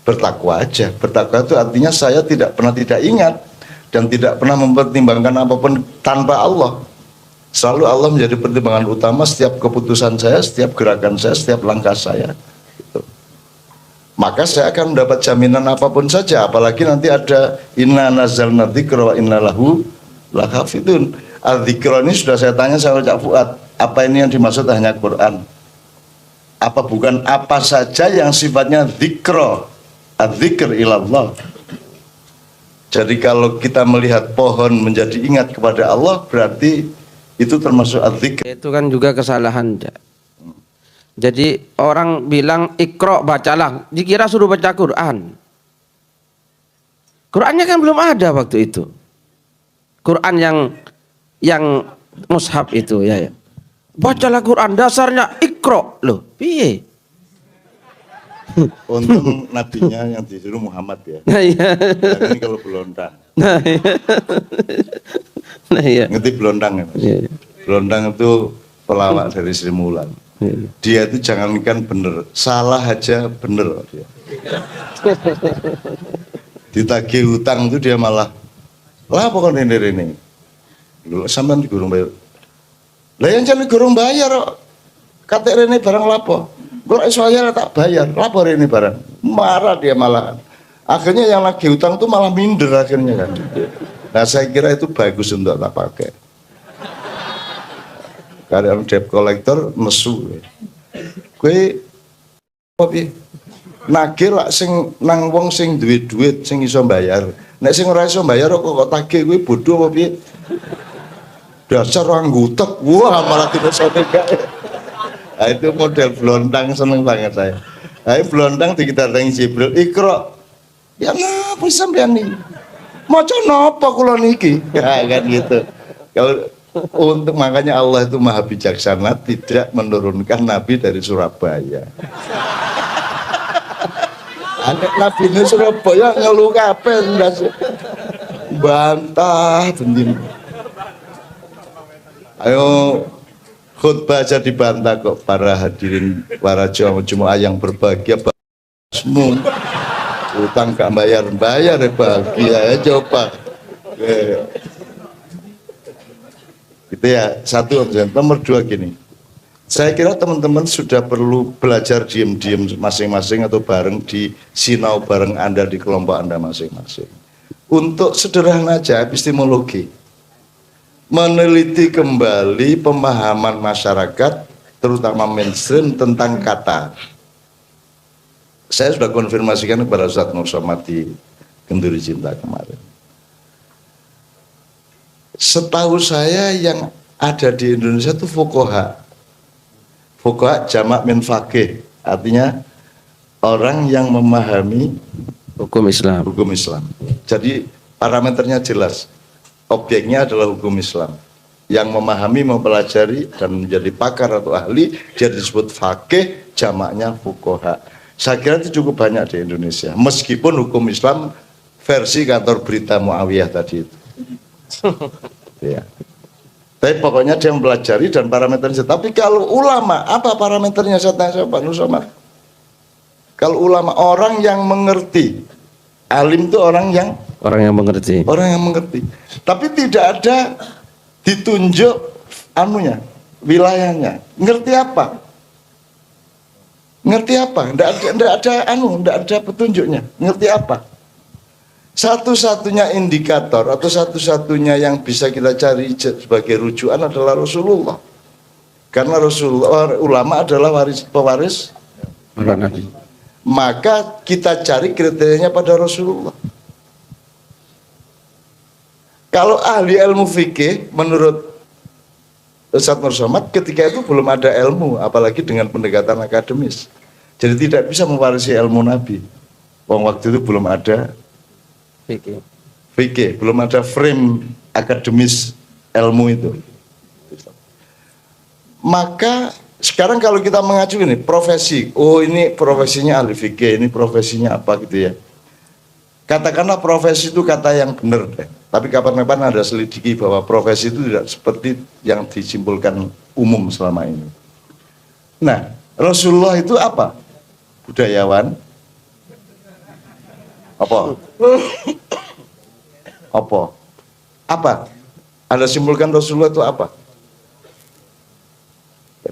Speaker 1: bertakwa aja. Bertakwa itu artinya saya tidak pernah tidak ingat dan tidak pernah mempertimbangkan apapun tanpa Allah. Selalu Allah menjadi pertimbangan utama setiap keputusan saya, setiap gerakan saya, setiap langkah saya. Gitu. Maka saya akan mendapat jaminan apapun saja, apalagi nanti ada inna nazzalna dzikra wa inna lahu lahafidun. Al-dzikra ini sudah saya tanya sama Cak Fuad, apa ini yang dimaksud hanya Quran? Apa bukan apa saja yang sifatnya dzikra, adzikr ilallah. Jadi kalau kita melihat pohon menjadi ingat kepada Allah, berarti itu termasuk adzikr.
Speaker 2: Itu kan juga kesalahan. Jadi orang bilang ikro bacalah, dikira suruh baca Quran. Qurannya kan belum ada waktu itu. Quran yang mushaf itu ya. Bacalah Quran, dasarnya ikro loh. Piye?
Speaker 1: Untung nabinya yang disuruh Muhammad ya.
Speaker 2: Nah iya.
Speaker 1: Nah, ini kalau belondang.
Speaker 2: Nah iya. Nah iya.
Speaker 1: Ngerti belondang ya Mas?
Speaker 2: Iya.
Speaker 1: Belondang itu pelawak dari Sri Mulat. Dia itu jangankan bener, salah aja bener dia. Ditagih hutang itu dia malah lah pokoknya ini. Dulu sampean digurung bayar. Lah yang jangan digurung bayar kok. Kate rene barang lapo. Gue soalnya tak bayar, lapor ini barang. Marah dia malah. Akhirnya yang lagi hutang tuh malah minder akhirnya kan. Nah saya kira itu bagus untuk tak pakai. Karena debt collector nesu. Kowe apa nagih lak sing nang wong sing duwe duit sing iso bayar. Nek sing ora iso bayar kok tagih kowe bodoh apa piye? Dasar orang gutek. Wah, malah tidak sampai gak. Nah, itu model blondang seneng banget saya. Nah, blondang dikitareng Jibril Iqra. Ya napa sampean iki? Maca napa kula niki? Ya kan gitu. Kalau untuk makanya Allah itu maha bijaksana tidak menurunkan nabi dari Surabaya. Anak nabi ini Surabaya ngeluh kabeh bantah tendim. Ayo khutbah aja dibantah kok para hadirin, para jemaah yang berbahagia semua. Utang gak bayar ya bahagia ya coba. Itu ya, satu. Nomor dua gini, saya kira teman-teman sudah perlu belajar diem-diem masing-masing atau bareng di sinau bareng Anda di kelompok Anda masing-masing. Untuk sederhana aja epistemologi, meneliti kembali pemahaman masyarakat, terutama mainstream tentang kata. Saya sudah konfirmasikan kepada Ustadz Nur Somad di Kenduri Cinta kemarin. Setahu saya yang ada di Indonesia itu fuqaha. Fuqaha jamak min faqih, artinya orang yang memahami
Speaker 2: Hukum Islam.
Speaker 1: hukum Islam. Jadi parameternya jelas. Objeknya adalah hukum Islam. Yang memahami, mempelajari dan menjadi pakar atau ahli, dia disebut faqih, jamaknya fuqaha. Saya kira itu cukup banyak di Indonesia. Meskipun hukum Islam versi kantor berita Muawiyah tadi itu. Ya. Tapi pokoknya dia mempelajari dan parameternya. Tapi kalau ulama, apa parameternya? Saya tanya Pak Nur Somad. Kalau ulama, orang yang mengerti. Alim itu orang yang
Speaker 2: mengerti.
Speaker 1: Tapi tidak ada ditunjuk anunya, wilayahnya. Ngerti apa? Tidak ada petunjuknya. Ngerti apa? Satu-satunya indikator atau satu-satunya yang bisa kita cari sebagai rujukan adalah Rasulullah. Karena Rasulullah, ulama adalah pewaris
Speaker 2: Para nabi.
Speaker 1: maka kita cari kriterianya pada Rasulullah. Kalau ahli ilmu fikih menurut Ustadz Nur Somad, ketika itu belum ada ilmu, apalagi dengan pendekatan akademis. Jadi tidak bisa mewarisi ilmu Nabi. Waktu itu belum ada fikih, belum ada frame akademis ilmu itu. Maka sekarang kalau kita mengacu ini profesi, oh ini profesinya ahli fikih, ini profesinya apa gitu ya. Katakanlah profesi itu kata yang benar deh. Tapi kapan-kapan ada selidiki bahwa profesi itu tidak seperti yang disimpulkan umum selama ini. Nah, Rasulullah itu apa? Budayawan. Apa? Anda simpulkan Rasulullah itu apa?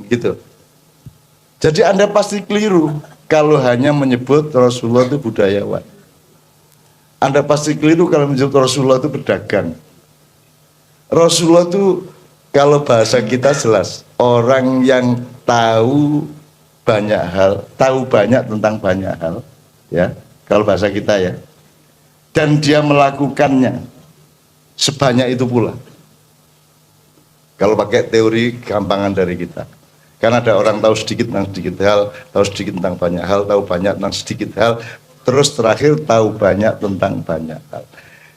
Speaker 1: Gitu. Jadi Anda pasti keliru kalau hanya menyebut Rasulullah itu budayawan. Anda pasti keliru kalau menyebut Rasulullah itu pedagang. Rasulullah itu kalau bahasa kita jelas, orang yang tahu banyak hal, tahu banyak tentang banyak hal, ya. Kalau bahasa kita ya. Dan dia melakukannya sebanyak itu pula. Kalau pakai teori gampangan dari kita. Karena ada orang tahu sedikit tentang sedikit hal, tahu sedikit tentang banyak hal, tahu banyak tentang sedikit hal, terus terakhir tahu banyak tentang banyak hal.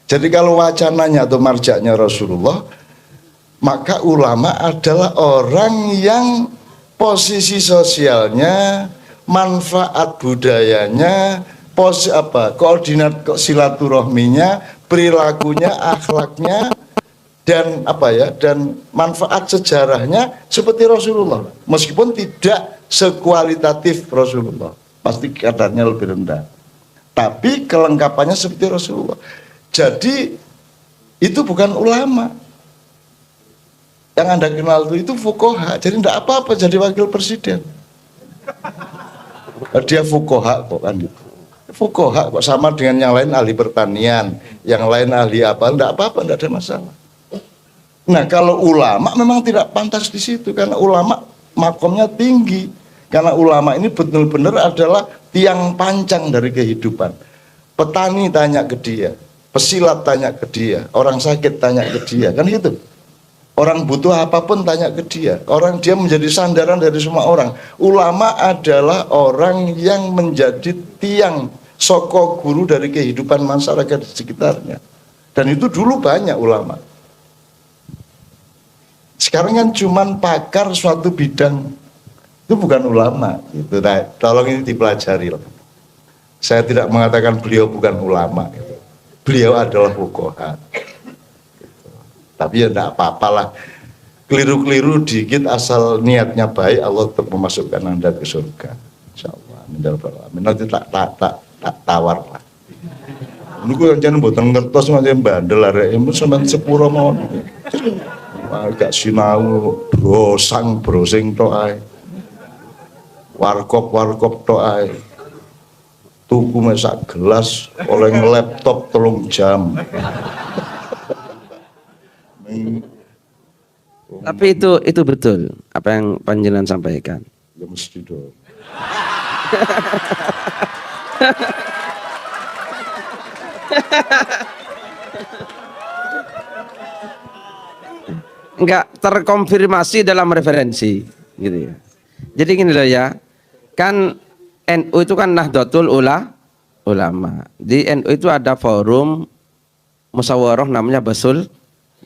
Speaker 1: Jadi kalau wacananya atau marjaknya Rasulullah, maka ulama adalah orang yang posisi sosialnya, manfaat budayanya, koordinat silaturahminya, perilakunya, akhlaknya, dan dan manfaat sejarahnya seperti Rasulullah. Meskipun tidak sekualitatif Rasulullah, pasti kadarnya lebih rendah. Tapi kelengkapannya seperti Rasulullah. Jadi itu bukan ulama. Yang Anda kenal itu fuqaha. Jadi tidak apa-apa jadi wakil presiden. Dia fuqaha kok kan gitu. Fuqaha kok sama dengan yang lain ahli pertanian, yang lain ahli apa, tidak apa-apa, tidak ada masalah. Nah kalau ulama memang tidak pantas di situ karena ulama makomnya tinggi. Karena ulama ini benar-benar adalah tiang pancang dari kehidupan. Petani tanya ke dia, pesilat tanya ke dia, orang sakit tanya ke dia, kan gitu. Orang butuh apapun tanya ke dia. Orang dia menjadi sandaran dari semua orang. Ulama adalah orang yang menjadi tiang soko guru dari kehidupan masyarakat di sekitarnya. Dan itu dulu banyak ulama. Sekarang kan cuman pakar suatu bidang. Itu bukan ulama. Gitu. Nah, tolong ini dipelajari. Saya tidak mengatakan beliau bukan ulama. Gitu. Beliau adalah fuqaha. Gitu. Tapi ya tidak apa-apalah. Keliru-keliru dikit asal niatnya baik, Allah tetap memasukkan Anda ke surga. Insyaallah. Nanti tak tawar lah. Niku jangan mboten ngertos macam bandel arek, sampean sepuro mawon. Gak sinau brosing tok ae. Warkop tok ae. Tuku sak gelas oleh laptop 3 jam.
Speaker 2: Tapi itu betul apa yang panjenengan sampaikan.
Speaker 1: Ya mesti dong.
Speaker 2: Enggak terkonfirmasi dalam referensi gitu ya. Jadi gini loh ya. Kan NU itu kan Nahdlatul Ulama. Di NU itu ada forum musyawarah namanya Basul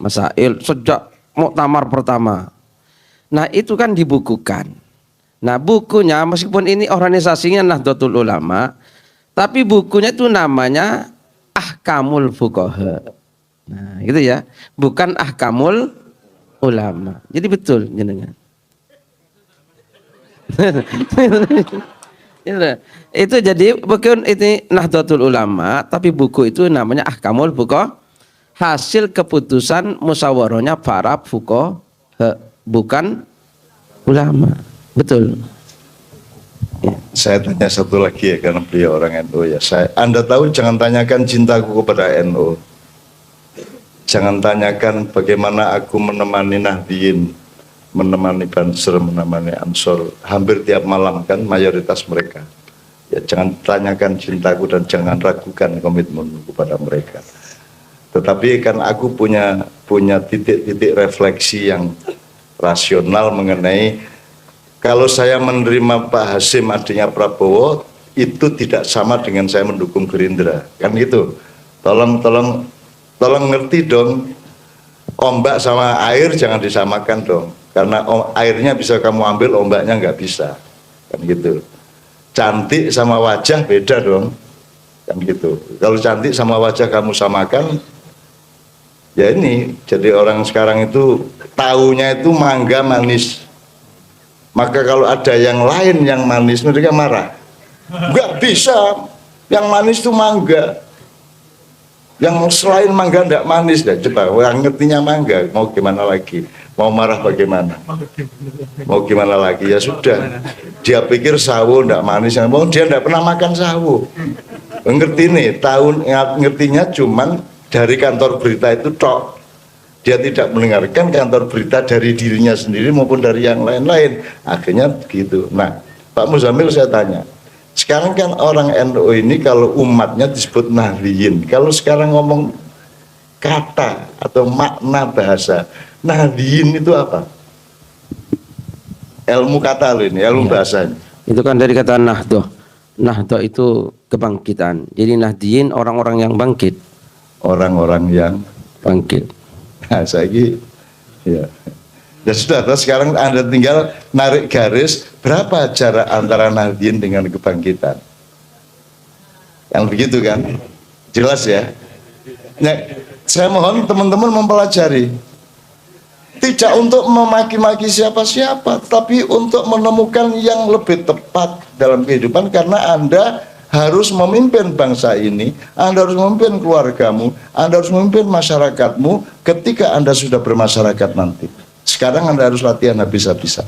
Speaker 2: Masail sejak muktamar pertama. Nah, itu kan dibukukan. Nah, bukunya meskipun ini organisasinya Nahdlatul Ulama, tapi bukunya itu namanya Ahkamul Fuqaha. Nah, gitu ya. Bukan Ahkamul Ulama. Jadi betul jenengan. Itu jadi bukan ini Nahdlatul Ulama, tapi buku itu namanya Ahkamul Fuqaha, hasil keputusan musyawarahnya para fuqaha, bukan ulama. Betul. Ya.
Speaker 1: Saya tanya satu lagi ya, karena beliau orang NU ya. Anda tahu, jangan tanyakan cintaku kepada NU. Jangan tanyakan bagaimana aku menemani Nahdien, menemani Banser, menemani Ansor hampir tiap malam, kan mayoritas mereka. Ya, jangan tanyakan cintaku dan jangan ragukan komitmenmu kepada mereka. Tetapi kan aku punya titik-titik refleksi yang rasional mengenai kalau saya menerima Pak Hasyim adiknya Prabowo itu tidak sama dengan saya mendukung Gerindra, kan gitu. Tolong ngerti dong, ombak sama air jangan disamakan dong, karena airnya bisa kamu ambil, ombaknya nggak bisa, kan gitu. Cantik sama wajah beda dong, kan gitu. Kalau cantik sama wajah kamu samakan, ya ini jadi orang sekarang itu taunya itu mangga manis. Maka kalau ada yang lain yang manis, mereka marah. Nggak bisa, yang manis itu mangga. Yang selain mangga nggak manis. Dah. Coba, orang ngertinya mangga, mau gimana lagi? Mau marah bagaimana? Mau gimana lagi? Ya sudah. Dia pikir sawo nggak manis, mau dia nggak pernah makan sawo. Ngerti nih, ngertinya cuman dari kantor berita itu tok. Dia tidak mendengarkan kantor berita dari dirinya sendiri maupun dari yang lain-lain. Akhirnya begitu. Nah, Pak Muzamil saya tanya, sekarang kan orang NU ini kalau umatnya disebut Nahdliyin. Kalau sekarang ngomong kata atau makna bahasa, Nahdliyin itu apa? Ilmu kata loh ini, ilmu bahasanya.
Speaker 2: Itu kan dari kata Nahdoh. Nahdoh itu kebangkitan. Jadi Nahdliyin orang-orang yang bangkit.
Speaker 1: Orang-orang yang
Speaker 2: Bangkit.
Speaker 1: Nah, saya ya. Ya sudah, terus sekarang Anda tinggal narik garis berapa jarak antara Nahdliyin dengan kebangkitan. Yang begitu kan? Jelas ya? Nah, saya mohon teman-teman mempelajari. Tidak untuk memaki-maki siapa-siapa, tapi untuk menemukan yang lebih tepat dalam kehidupan, karena Anda harus memimpin bangsa ini, Anda harus memimpin keluargamu, Anda harus memimpin masyarakatmu ketika Anda sudah bermasyarakat nanti. Sekarang Anda harus latihan habis-habisan.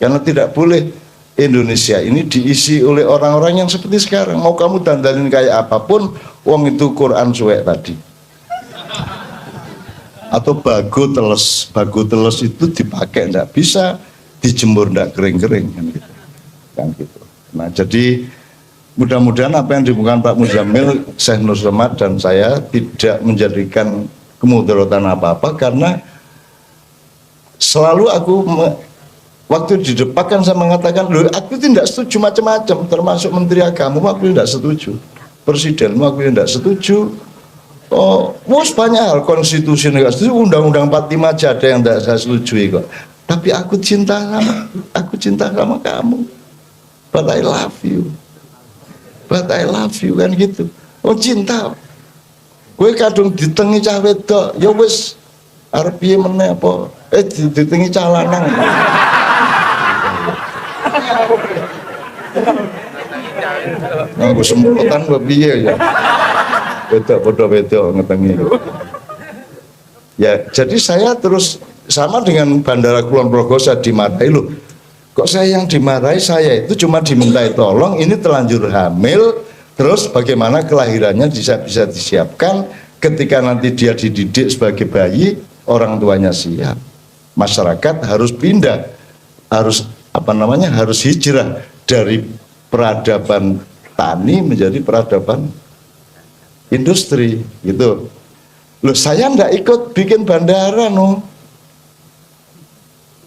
Speaker 1: Karena tidak boleh Indonesia ini diisi oleh orang-orang yang seperti sekarang. Mau kamu dandanin kayak apapun, wong itu Quran suwek tadi. Atau bago teles itu dipakai enggak bisa, dijemur enggak kering-kering kan gitu. Kan gitu. Nah, jadi mudah-mudahan apa yang dibutuhkan Pak Muzamil, Syekh Nur Somad dan saya tidak menjadikan kemudaratan apa-apa, karena selalu aku waktu di depan kan saya mengatakan, loh, aku tidak setuju macam-macam, termasuk Menteri Agama aku tidak setuju, Presidenmu aku tidak setuju, banyak hal, konstitusi tidak setuju, undang-undang 45 aja ada yang tidak saya setujui kok. Tapi aku cinta sama kamu, but I love you. But I love you, kan gitu. Oh, cinta. Gue kadung ditengi cah wedok, ya wis arep piye meneh apa? Ditengi cah lanang. Nganggo semprotan kok piye ya. Wedok ngetengi. Ya, jadi saya terus sama dengan Bandara Kulon Progo saya dimarahi loh. Kok saya yang dimarahi, saya itu cuma dimintai tolong, ini telanjur hamil, terus bagaimana kelahirannya bisa disiapkan, ketika nanti dia dididik sebagai bayi, orang tuanya siap. Masyarakat harus pindah, harus harus hijrah dari peradaban tani menjadi peradaban industri, gitu. Loh, saya ndak ikut bikin bandara, no.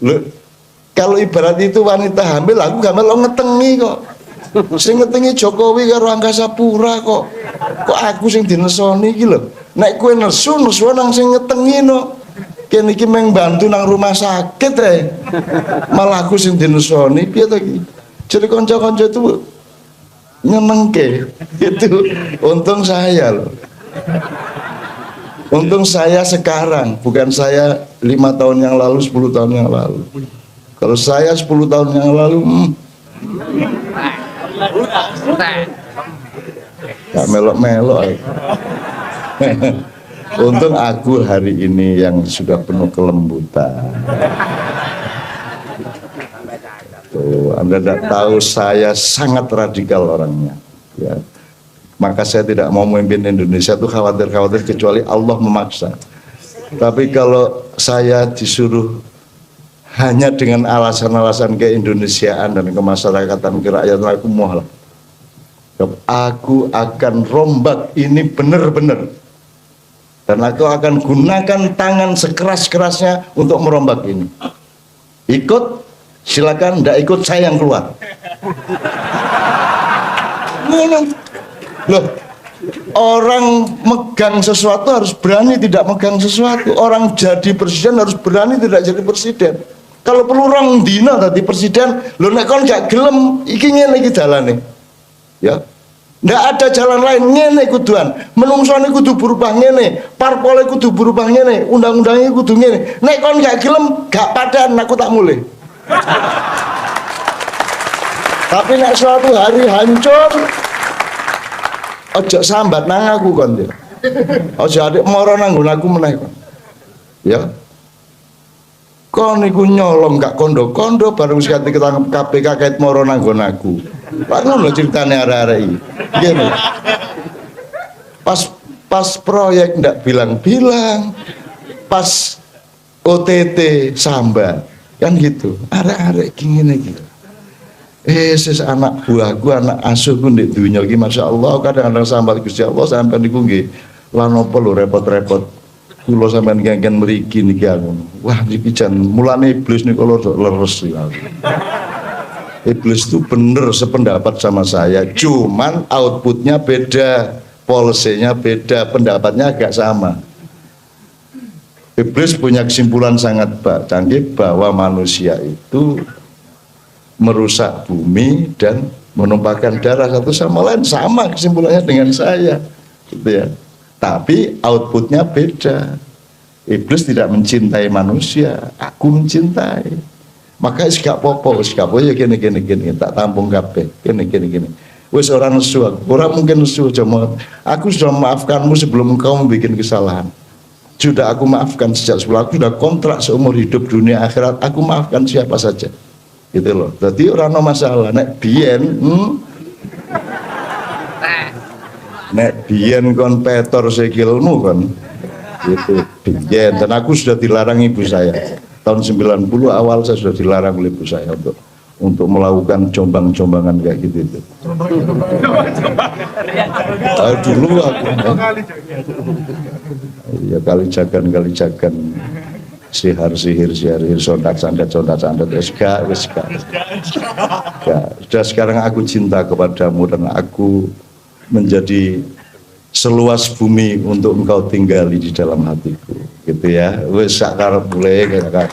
Speaker 1: Loh, kalau ibarat itu wanita hamil, aku hamil lo ngetengi kok. Sing ngetengi Jokowi karo Angkasa Pura kok. Kok aku sing dinesoni iki lho. Nek kowe nesu nang sing ngetengi no. Kene iki meng bantu nang rumah sakit malah aku sing dinesoni piye to iki. Jadi kanca-kanca itu nyenengke gitu. Untung saya loh. Untung saya sekarang, bukan saya 5 tahun yang lalu, 10 tahun yang lalu. Kalau saya 10 tahun yang lalu, gak melok-melok. Untung aku hari ini yang sudah penuh kelembutan. Tuh, Anda tidak tahu saya sangat radikal orangnya. Ya. Maka saya tidak mau memimpin Indonesia itu khawatir kecuali Allah memaksa. Tapi kalau saya disuruh hanya dengan alasan-alasan keindonesiaan dan kemasyarakatan kerakyatan, aku mual. Aku akan rombak ini benar-benar. Dan aku akan gunakan tangan sekeras-kerasnya untuk merombak ini. Ikut, silakan. Tidak ikut, saya yang keluar. Loh, orang megang sesuatu harus berani tidak megang sesuatu. Orang jadi presiden harus berani tidak jadi presiden. Kalau perlu orang dina tadi presiden, lo nek kon gak gelem, iki ngene iki dalane. Ya. Ndak ada jalan lain, ngene kuduan. Menungsone kudu berubah ngene, parpole kudu berubah ngene, undang-undangnya kudu ngene. Nek kon gak gelem, gak padan aku tak mulai. Tapi nek suatu hari hancur, ojo sambat nang aku kon ya. Ojo adik moro nang nggon aku meneh kon. Ya. Kon niku nyolong gak kondo-kondo bareng wis kate ketangkep KPK kait moro nang nggon aku. Pak ngono ceritane arek-arek iki. Gini. Pas proyek ndak bilang-bilang. Pas OTT sambat. Kan gitu. Arek-arek iki ngene iki. Ses anak buahku, anak asuhku ndek dunya iki masyaallah kadang-kadang sambat Gusti Allah sampean niku nggih lan apa lho repot-repot. Kula sampean genggen mriki niki aku. Wah niki jan mulane iblis niku leres ya. Iblis itu bener sependapat sama saya, cuman outputnya beda, policy-nya beda, pendapatnya agak sama. Iblis punya kesimpulan sangat canggih bahwa manusia itu merusak bumi dan menumpahkan darah satu sama lain, sama kesimpulannya dengan saya, gitu ya. Tapi outputnya beda. Iblis tidak mencintai manusia, aku mencintai. Maka wis gak apa-apa, ya gini tak tampung kabeh, gini. Wis ora nesu aku, ora mungkin nesu cuma aku sudah memaafkanmu sebelum engkau membuat kesalahan. Sudah aku maafkan sejak sebelum aku sudah kontrak seumur hidup dunia akhirat, aku maafkan siapa saja. Gitu loh. Jadi ora ono masalah nek biyen nek biyen kon petor sikilmu kon itu biyen dan aku sudah dilarang ibu saya tahun 90 awal saya sudah dilarang oleh ibu saya untuk melakukan jombang-jombangan kayak gitu itu. Dulu aku ya kali jagan sihir sondak-sandat wis gak. Ya, sudah sekarang aku cinta kepadamu dan aku menjadi seluas bumi untuk engkau tinggali di dalam hatiku, gitu ya. Wis sak karep boleh kayak.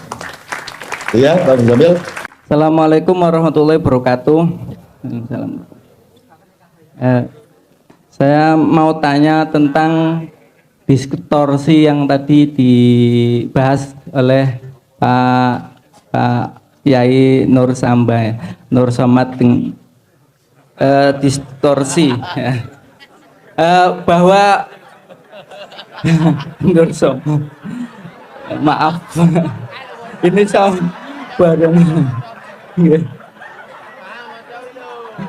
Speaker 1: Ya, Bang Jamil.
Speaker 3: Assalamualaikum warahmatullahi wabarakatuh. Saya mau tanya tentang distorsi yang tadi dibahas oleh Pak Yai Nur Samba, Nur Somad, distorsi. Bahwa Nur Somad, maaf. Ini sama bareng. Iya.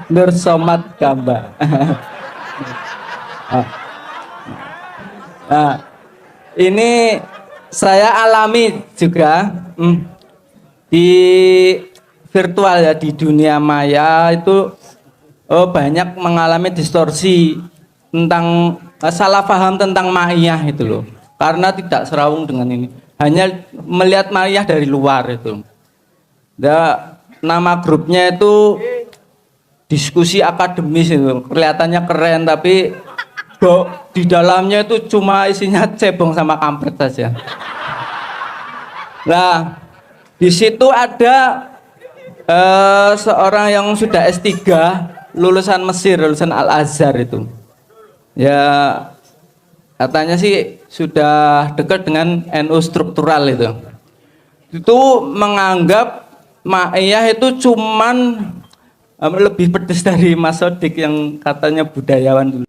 Speaker 3: Nur Somad Kamba. Nah, ini saya alami juga di virtual ya, di dunia maya itu banyak mengalami distorsi tentang salah paham tentang ma'iyah itu loh, karena tidak serawung dengan ini, hanya melihat ma'iyah dari luar itu. Nama grupnya itu diskusi akademis itu, kelihatannya keren tapi di dalamnya itu cuma isinya cebong sama kampret saja. Nah, di situ ada seorang yang sudah S3, lulusan Mesir, lulusan Al-Azhar itu. Ya, katanya sih sudah dekat dengan NU struktural itu. Itu menganggap ma'iyah itu cuman lebih pedes dari Mas Sodik yang katanya budayawan dulu.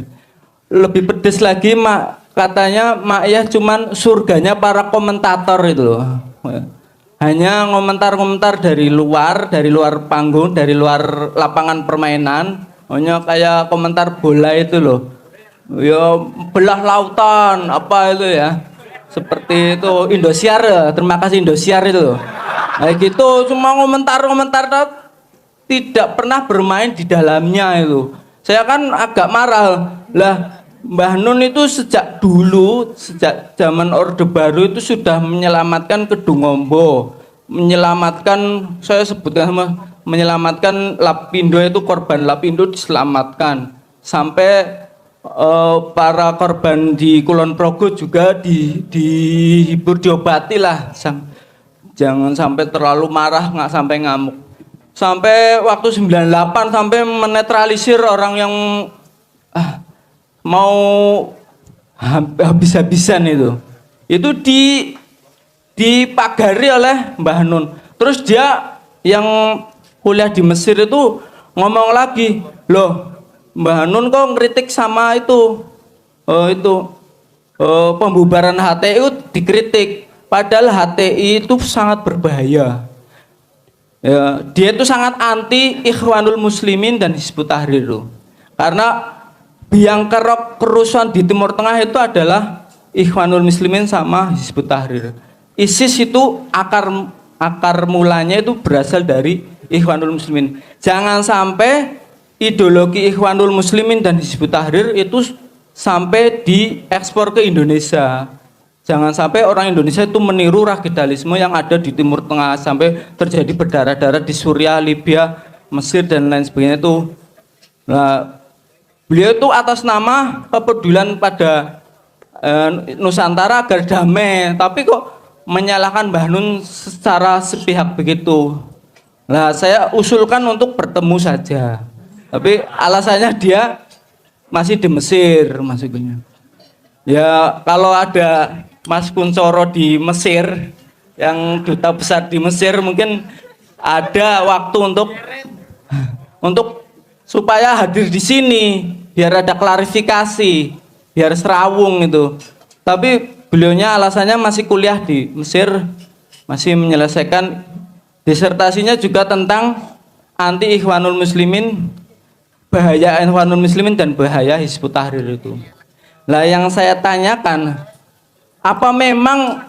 Speaker 3: Lebih pedes lagi, katanya ma'iyah cuman surganya para komentator itu loh. Hanya komentar-komentar dari luar panggung, dari luar lapangan permainan, hanya kayak komentar bola itu loh. Ya belah lautan apa itu ya. Seperti itu Indosiar, terima kasih Indosiar itu loh. Kayak gitu cuma komentar-komentar tidak pernah bermain di dalamnya itu. Saya kan agak marah. Lah Mbah Nun itu sejak dulu, sejak zaman Orde Baru itu sudah menyelamatkan Kedungombo, menyelamatkan, saya sebutkan menyelamatkan Lapindo, itu korban Lapindo diselamatkan, sampai para korban di Kulon Progo juga dihibur, diobati lah, jangan sampai terlalu marah, nggak sampai ngamuk. Sampai waktu 98 sampai menetralisir orang yang mau habis-habisan itu dipagari oleh Mbah Nun. Terus dia yang kuliah di Mesir itu ngomong lagi, loh Mbah Nun kok ngeritik sama pembubaran HTI dikritik, padahal HTI itu sangat berbahaya. Ya, dia itu sangat anti Ikhwanul Muslimin dan Hizbut Tahrir itu. Karena biang kerok kerusuhan di Timur Tengah itu adalah Ikhwanul Muslimin sama Hizbut Tahrir. ISIS itu akar mulanya itu berasal dari Ikhwanul Muslimin. Jangan sampai ideologi Ikhwanul Muslimin dan Hizbut Tahrir itu sampai diekspor ke Indonesia. Jangan sampai orang Indonesia itu meniru radikalisme yang ada di Timur Tengah, sampai terjadi berdarah-darah di Suriah, Libya, Mesir dan lain sebagainya itu. Nah, beliau itu atas nama kepedulian pada Nusantara agar damai, tapi kok menyalahkan Mbah Nun secara sepihak begitu. Nah, saya usulkan untuk bertemu saja, tapi alasannya dia masih di Mesir maksudnya. Ya kalau ada Mas Kuncoro di Mesir, yang duta besar di Mesir, mungkin ada waktu untuk supaya hadir di sini, biar ada klarifikasi, biar serawung itu. Tapi beliaunya alasannya masih kuliah di Mesir, masih menyelesaikan disertasinya juga tentang anti Ikhwanul Muslimin, bahaya Ikhwanul Muslimin dan bahaya Hizbut Tahrir itu. Lah yang saya tanyakan, apa memang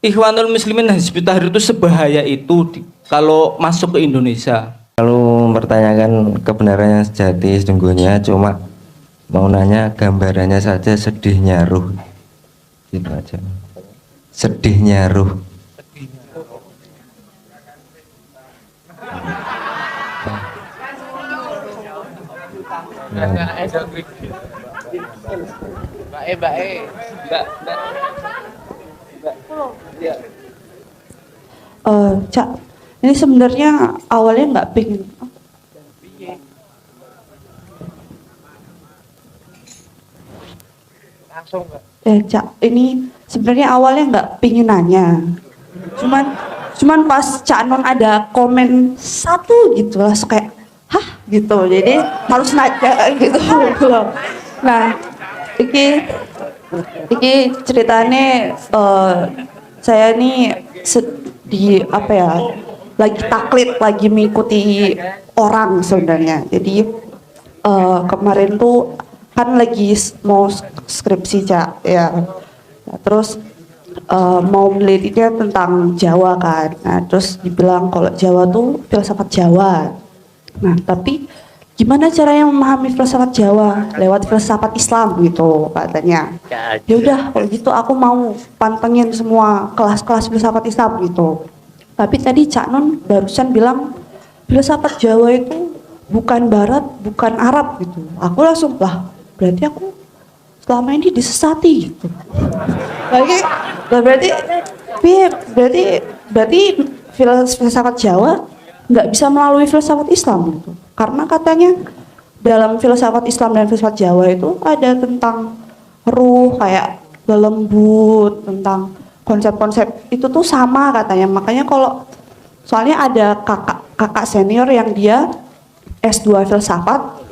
Speaker 3: Ikhwanul Muslimin dan Hizbut Tahrir itu sebahaya itu kalau masuk ke Indonesia?
Speaker 4: Kalau mempertanyakan kebenaran yang sejati sesungguhnya, cuma mau nanya gambarannya saja sedihnya ruh, gitu aja. Sedihnya ruh.
Speaker 5: Cak, ini sebenarnya awalnya nggak pingin. Langsung nggak? Cak, ini sebenarnya awalnya nggak pingin nanya. Cuman pas Cak Non ada komen satu gitu lah, kayak hah gitu. Jadi harus nanya gitu loh. Nah, ini ceritanya saya nih di apa ya, lagi taklid, lagi mengikuti orang sebenarnya. Jadi kemarin tuh kan lagi mau skripsi Cak ya. Nah, terus mau menelitinya tentang Jawa kan. Nah, terus dibilang kalau Jawa tuh filsafat Jawa. Nah, tapi gimana caranya memahami filsafat Jawa lewat filsafat Islam gitu katanya. Ya udah kalau gitu aku mau pantengin semua kelas-kelas filsafat Islam gitu. Tapi tadi Cak Nun barusan bilang filsafat Jawa itu bukan Barat, bukan Arab gitu. Aku langsung lah, berarti aku selama ini disesati gitu. Berarti filsafat Jawa nggak bisa melalui filsafat Islam gitu. Karena katanya dalam filsafat Islam dan filsafat Jawa itu ada tentang ruh, kayak lembut, tentang konsep-konsep itu tuh sama katanya. Makanya kalau soalnya ada kakak senior yang dia S2 filsafat,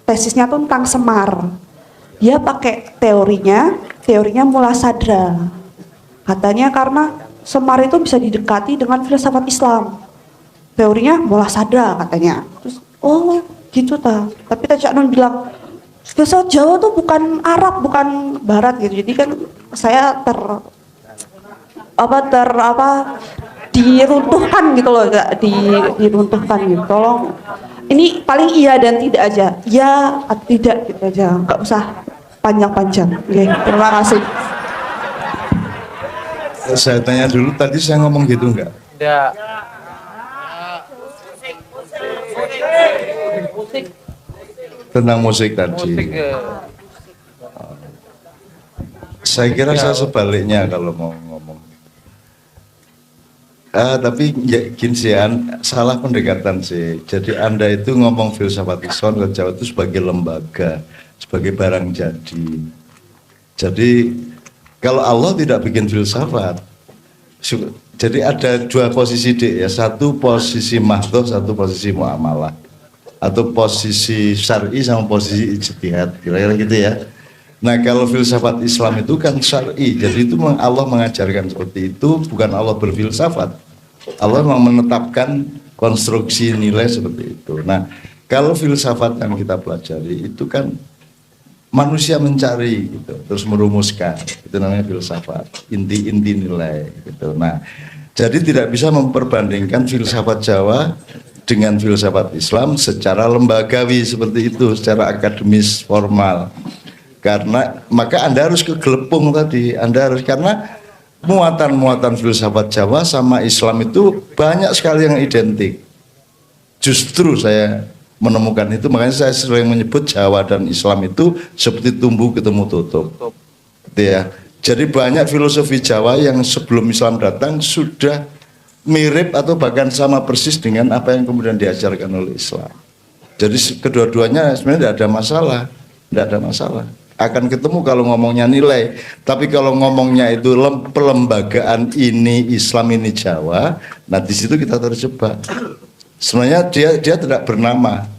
Speaker 5: tesisnya tuh tentang Semar. Dia pakai teorinya Mulasadra. Katanya karena Semar itu bisa didekati dengan filsafat Islam. Teorinya Mulasadra katanya. Terus oh gitu ta. Tapi Cak Nun bilang filsafat Jawa tuh bukan Arab, bukan Barat gitu. Jadi kan saya diruntuhkan gitu loh, diruntuhkan gitu. Tolong, ini paling iya dan tidak aja, ya atau tidak gitu aja, nggak usah panjang-panjang. Oke, terima kasih.
Speaker 1: Saya tanya dulu, tadi saya ngomong gitu nggak?
Speaker 2: Tidak.
Speaker 1: Tentang musik tadi. Saya kira saya sebaliknya kalau mau ngomong. Tapi ya, gini sih, salah pendekatan sih. Jadi Anda itu ngomong filsafat Islam ke Jawa itu sebagai lembaga, sebagai barang jadi. Jadi kalau Allah tidak bikin filsafat, jadi ada dua posisi ya, satu posisi mahdhah, satu posisi muamalah, atau posisi syar'i sama posisi ijtihad, kira-kira gitu ya. Nah kalau filsafat Islam itu kan syar'i, jadi itu Allah mengajarkan seperti itu, bukan Allah berfilsafat. Allah memang menetapkan konstruksi nilai seperti itu. Nah kalau filsafat yang kita pelajari itu kan manusia mencari gitu, terus merumuskan, itu namanya filsafat, inti-inti nilai gitu. Nah jadi tidak bisa memperbandingkan filsafat Jawa dengan filsafat Islam secara lembagawi seperti itu, secara akademis formal. Karena maka Anda harus ke gelepung tadi, Anda harus, karena muatan-muatan filsafat Jawa sama Islam itu banyak sekali yang identik. Justru saya menemukan itu, makanya saya sering menyebut Jawa dan Islam itu seperti tumbuh ketemu tutup. Gitu ya. Jadi banyak filosofi Jawa yang sebelum Islam datang sudah mirip atau bahkan sama persis dengan apa yang kemudian diajarkan oleh Islam. Jadi kedua-duanya sebenarnya tidak ada masalah, tidak ada masalah. Akan ketemu kalau ngomongnya nilai, tapi kalau ngomongnya itu pelembagaan ini Islam ini Jawa, nah di situ kita terjebak. Sebenarnya dia tidak bernama.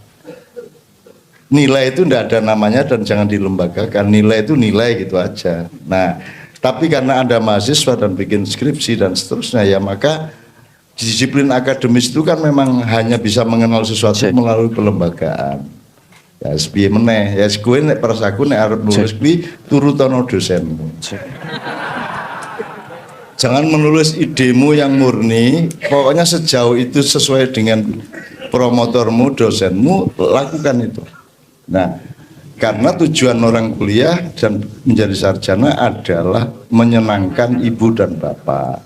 Speaker 1: Nilai itu tidak ada namanya dan jangan dilembagakan. Nilai itu nilai gitu aja. Nah, tapi karena Anda mahasiswa dan bikin skripsi dan seterusnya, ya maka disiplin akademis itu kan memang hanya bisa mengenal sesuatu melalui pelembagaan. Ya sepiye meneh, ya kowe nek perasaku nek arep nulis kuwi turutono dosenmu. Jangan menulis idemu yang murni, pokoknya sejauh itu sesuai dengan promotormu, dosenmu, lakukan itu. Nah, karena tujuan orang kuliah dan menjadi sarjana adalah menyenangkan ibu dan bapak.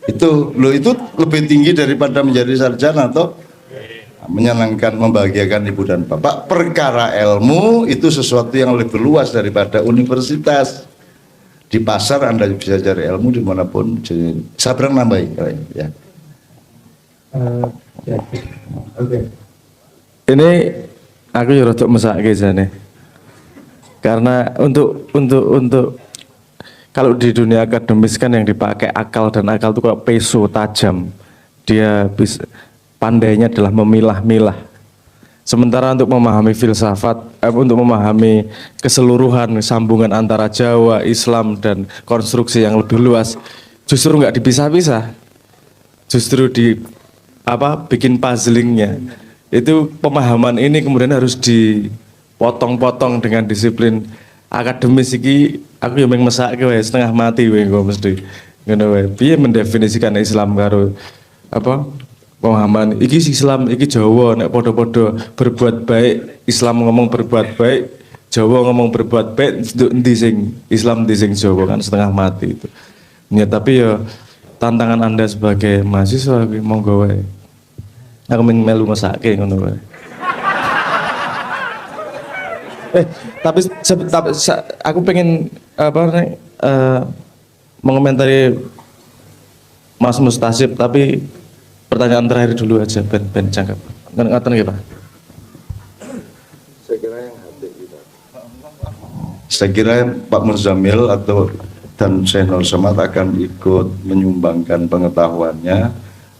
Speaker 1: Itu lebih tinggi daripada menjadi sarjana atau menyenangkan, membahagiakan ibu dan bapak. Perkara ilmu itu sesuatu yang lebih luas daripada universitas. Di pasar Anda bisa cari ilmu dimanapun. Sabrang nambahi ya.
Speaker 6: Oke. Ini aku ya rada mesake jane. Karena untuk kalau di dunia akademis kan yang dipakai akal, dan akal itu kayak peso tajam. Dia bisa, pandainya adalah memilah-milah. Sementara untuk memahami filsafat, untuk memahami keseluruhan sambungan antara Jawa, Islam dan konstruksi yang lebih luas, justru nggak dipisah-pisah, justru di bikin puzzlingnya. Itu pemahaman ini kemudian harus dipotong-potong dengan disiplin akademis iki. Aku yang mesake wae setengah mati wae kok mesti ngono wae. Piye mendefinisikan Islam karo pemahaman iki Islam iki Jawa nek padha-padha berbuat baik, Islam ngomong berbuat baik, Jawa ngomong berbuat baik, endi sing Islam endi sing Jawa, kan setengah mati itu. Ya tapi ya tantangan Anda sebagai mahasiswa monggo wae. Aku melu mesake ngono wae. Tapi aku pengen mengomentari Mas Mustasib, tapi pertanyaan terakhir dulu aja ben cangkep. Ngaten nggih, Pak.
Speaker 1: Saya kira Pak Muzamil dan Syekh Nur Somad akan ikut menyumbangkan pengetahuannya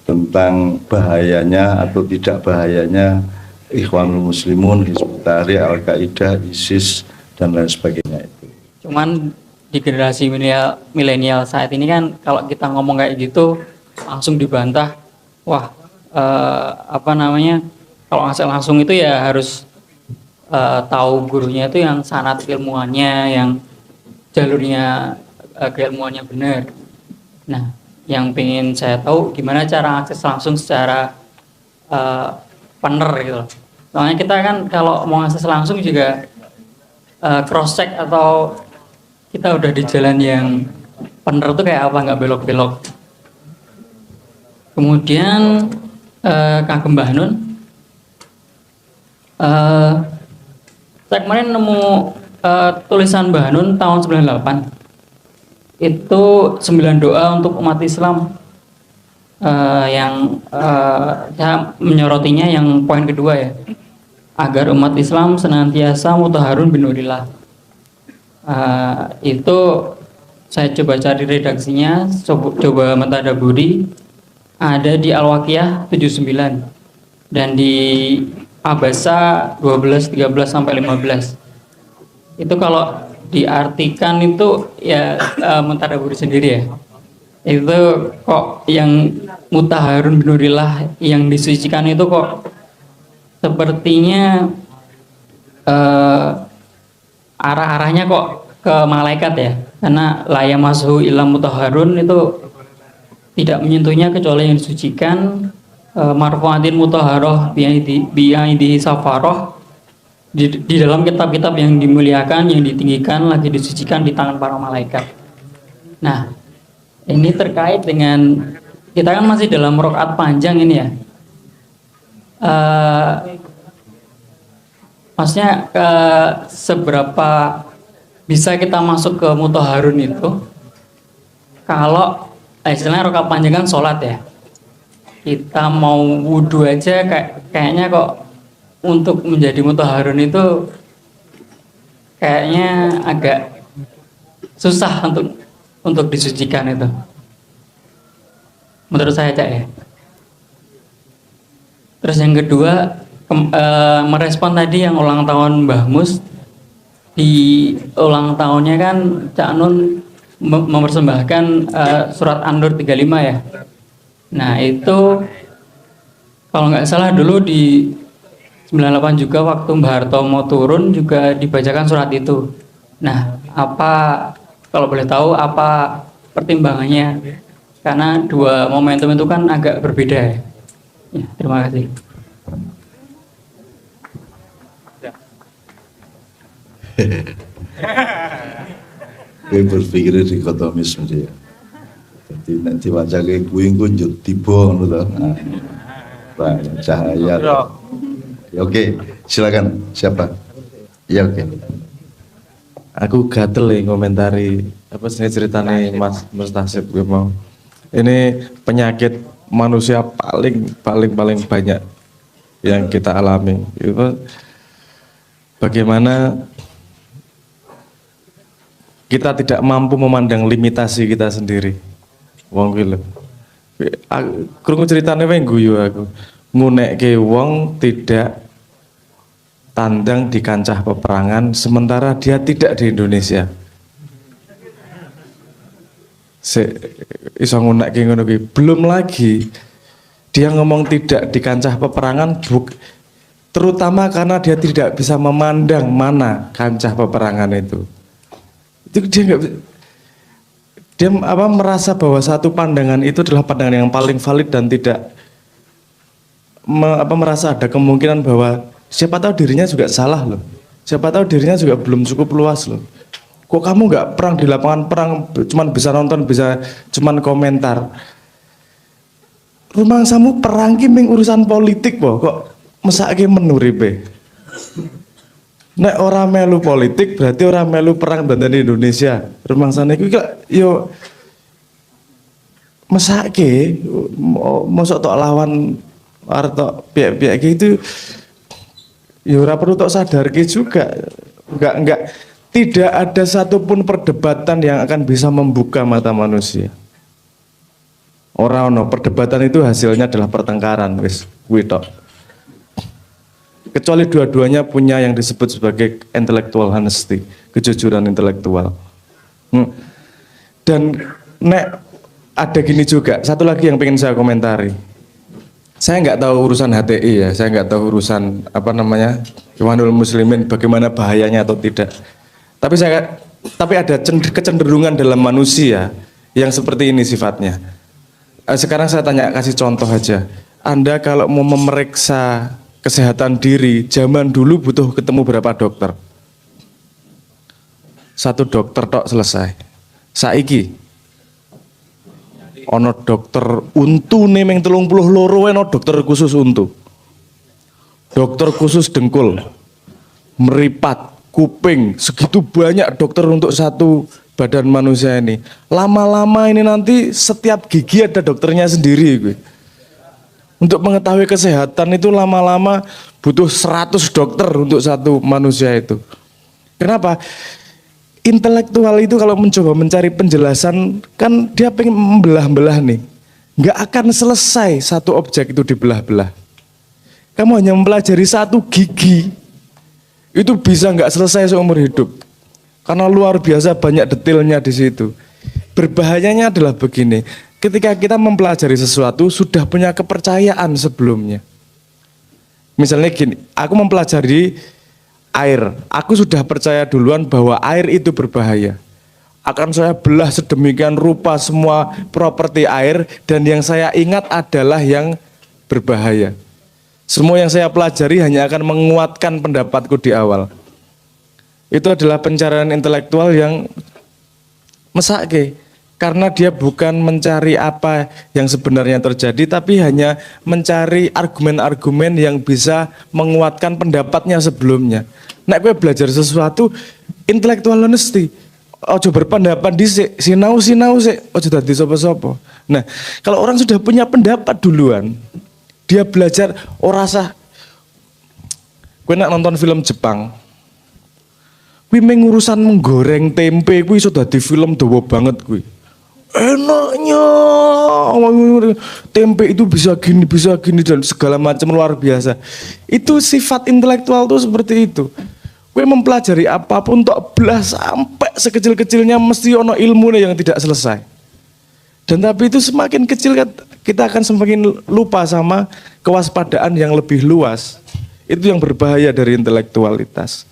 Speaker 1: tentang bahayanya atau tidak bahayanya Ikhwanul Muslimun, Hizbut Tahrir, Al-Qaeda, ISIS dan lain sebagainya itu.
Speaker 3: Cuman di generasi milenial saat ini kan kalau kita ngomong kayak gitu langsung dibantah. Wah, kalau ngasih langsung itu ya harus tahu gurunya itu yang sanad ilmuannya, yang jalurnya keilmuannya benar. Nah, yang pengen saya tahu gimana cara akses langsung secara partner gitu loh. Soalnya kita kan kalau mau akses langsung juga cross check atau kita udah di jalan yang partner tuh kayak apa, nggak belok-belok. Kemudian Kagem Bahnun, saya kemarin nemu tulisan Bahnun tahun 98. Itu 9 doa untuk umat Islam yang saya menyorotinya yang poin kedua ya, agar umat Islam senantiasa mutaharun binurillah. Itu saya coba cari redaksinya, coba mentadaburi, ada di Al-Waqiah 79 dan di Abasa 12, 13 sampai 15. Itu kalau diartikan itu ya mentadaburi sendiri ya. Itu kok yang mutaharun binurillah yang disucikan itu kok sepertinya arah-arahnya kok ke malaikat ya, karena la yamassuhu illa mutahharun itu tidak menyentuhnya kecuali yang disucikan. Marfu'atin mutahharah bi'aidihi safaroh, di dalam kitab-kitab yang dimuliakan, yang ditinggikan, lagi disucikan di tangan para malaikat. Nah, ini terkait dengan kita kan masih dalam rakaat panjang ini ya. Maksudnya seberapa bisa kita masuk ke mutahharun itu kalau istilahnya rakaat panjang kan sholat ya. Kita mau wudhu aja kayaknya kok untuk menjadi mutahharun itu kayaknya agak susah untuk disucikan itu. Menurut saya Cak ya. Terus yang kedua merespon tadi yang ulang tahun Mbah Mus, di ulang tahunnya kan Cak Nun mempersembahkan surat An-Nur 35 ya. Nah itu kalau nggak salah dulu di 98 juga waktu Mbah Harto mau turun juga dibacakan surat itu. Nah apa kalau boleh tahu apa pertimbangannya? Karena dua momentum itu kan agak berbeda ya. Ya, terima kasih.
Speaker 1: Gue berpikir dikotomis dia. Jadi nanti wajah kayak kuing kunjut tiba ngono to. Nah, cahaya. Ya, oke, silakan. Siapa? Ya oke.
Speaker 6: Aku gatel ngomentari apa sih ceritanya Mas Mustasib gue mau. Ini penyakit manusia paling banyak yang kita alami. Itu bagaimana kita tidak mampu memandang limitasi kita sendiri. Wong kuwi lho. Krungu ceritane wae guyu aku. Ngunekke wong tidak tandang di kancah peperangan sementara dia tidak di Indonesia. iso ngunekke ngono kuwi. Belum lagi dia ngomong tidak di kancah peperangan terutama karena dia tidak bisa memandang mana kancah peperangan itu. Itu dia merasa bahwa satu pandangan itu adalah pandangan yang paling valid dan tidak merasa ada kemungkinan bahwa siapa tahu dirinya juga salah loh. Siapa tahu dirinya juga belum cukup luas loh. Kok kamu nggak perang di lapangan perang, cuman bisa nonton, bisa cuman komentar. Rumangsamu perang ki ming urusan politik kok mesake menuripe. Nek ora melu politik berarti ora melu perang banteni Indonesia. Rumangsane iku yo mesake mosok tok lawan arep pihak-pihak itu ya ora perlu tok sadarke juga. Enggak tidak ada satupun perdebatan yang akan bisa membuka mata manusia. Ora ono, perdebatan itu hasilnya adalah pertengkaran wis kuwi tok. Kecuali dua-duanya punya yang disebut sebagai intellectual honesty, kejujuran intelektual. Dan nek ada gini juga, satu lagi yang pengen saya komentari. Saya nggak tahu urusan HTI ya, saya nggak tahu urusan Ikhwanul Muslimin bagaimana bahayanya atau tidak. Tapi ada kecenderungan dalam manusia yang seperti ini sifatnya. Sekarang saya kasih contoh aja. Anda kalau mau memeriksa kesehatan diri, zaman dulu butuh ketemu berapa dokter? Satu dokter tok selesai. Saiki ono dokter untu nemeng 32 ono dokter khusus untu. Dokter khusus dengkul, meripat, kuping, segitu banyak dokter untuk satu badan manusia ini. Lama-lama ini nanti setiap gigi ada dokternya sendiri gue. Untuk mengetahui kesehatan itu lama-lama butuh 100 dokter untuk satu manusia itu. Kenapa? Intelektual itu kalau mencoba mencari penjelasan, kan dia pengen membelah-belah nih. Nggak akan selesai satu objek itu dibelah-belah. Kamu hanya mempelajari satu gigi, itu bisa nggak selesai seumur hidup. Karena luar biasa banyak detailnya di situ. Berbahayanya adalah begini. Ketika kita mempelajari sesuatu sudah punya kepercayaan sebelumnya. Misalnya gini, aku mempelajari air, aku sudah percaya duluan bahwa air itu berbahaya. Akan saya belah sedemikian rupa semua properti air dan yang saya ingat adalah yang berbahaya. Semua yang saya pelajari hanya akan menguatkan pendapatku di awal. Itu adalah pencarian intelektual yang mesake. Karena dia bukan mencari apa yang sebenarnya terjadi, tapi hanya mencari argumen-argumen yang bisa menguatkan pendapatnya sebelumnya. Nek gue belajar sesuatu, intellectual honesty. Ojo berpendapat dhisik, sinau sik, ojo dadi sapa-sapa. Nah, kalau orang sudah punya pendapat duluan, dia belajar ora sah. Gue nak nonton film Jepang. Kuwi mengurusan menggoreng tempe kuwi iso dadi film dawa banget kuwi. Enaknya tempe itu bisa gini dan segala macam luar biasa. Itu sifat intelektual tuh seperti itu. Gue mempelajari apapun tok belah sampai sekecil-kecilnya mesti ono ilmunya yang tidak selesai. Dan tapi itu semakin kecil kita akan semakin lupa sama kewaspadaan yang lebih luas. Itu yang berbahaya dari intelektualitas.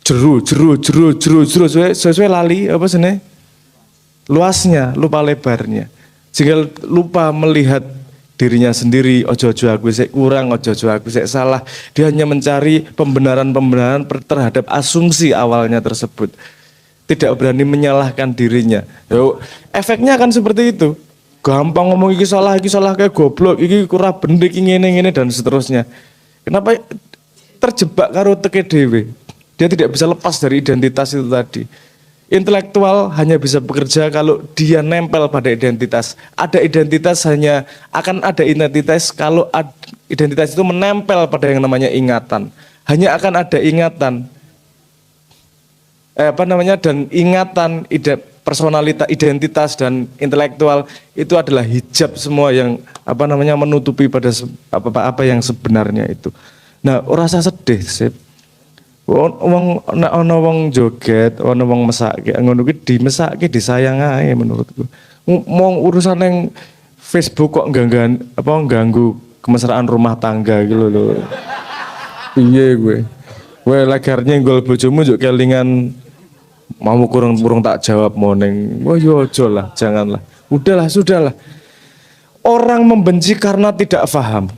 Speaker 6: Jeru sesuai lali apa sih nih? Luasnya, lupa lebarnya. Sehingga lupa melihat dirinya sendiri, ojo-ojo aku sik kurang, ojo-ojo aku sik salah. Dia hanya mencari pembenaran-pembenaran terhadap asumsi awalnya tersebut. Tidak berani menyalahkan dirinya. Yo, efeknya akan seperti itu. Gampang ngomong iki salah kayak goblok, iki kurang bener iki ngene dan seterusnya. Kenapa terjebak karo teke dhewe? Dia tidak bisa lepas dari identitas itu tadi. Intelektual hanya bisa bekerja kalau dia nempel pada identitas. Ada identitas hanya akan ada identitas kalau identitas itu menempel pada yang namanya ingatan. Hanya akan ada ingatan. Dan ingatan, personalitas, identitas dan intelektual itu adalah hijab semua yang menutupi pada apa yang sebenarnya itu. Nah, rasa sedih sih. Wong nek ana wong joget, ana wong mesake, ngono kuwi dimesake disayang ae menurutku. Mau urusan yang Facebook kok ganggu kemesraan rumah tangga gitu loh. Piye gue. Gue lagarnya nyenggol bojomu juk kelingan mau kurang tak jawab moneng. Wah yo aja lah, janganlah. Udahlah, sudahlah. Orang membenci karena tidak paham.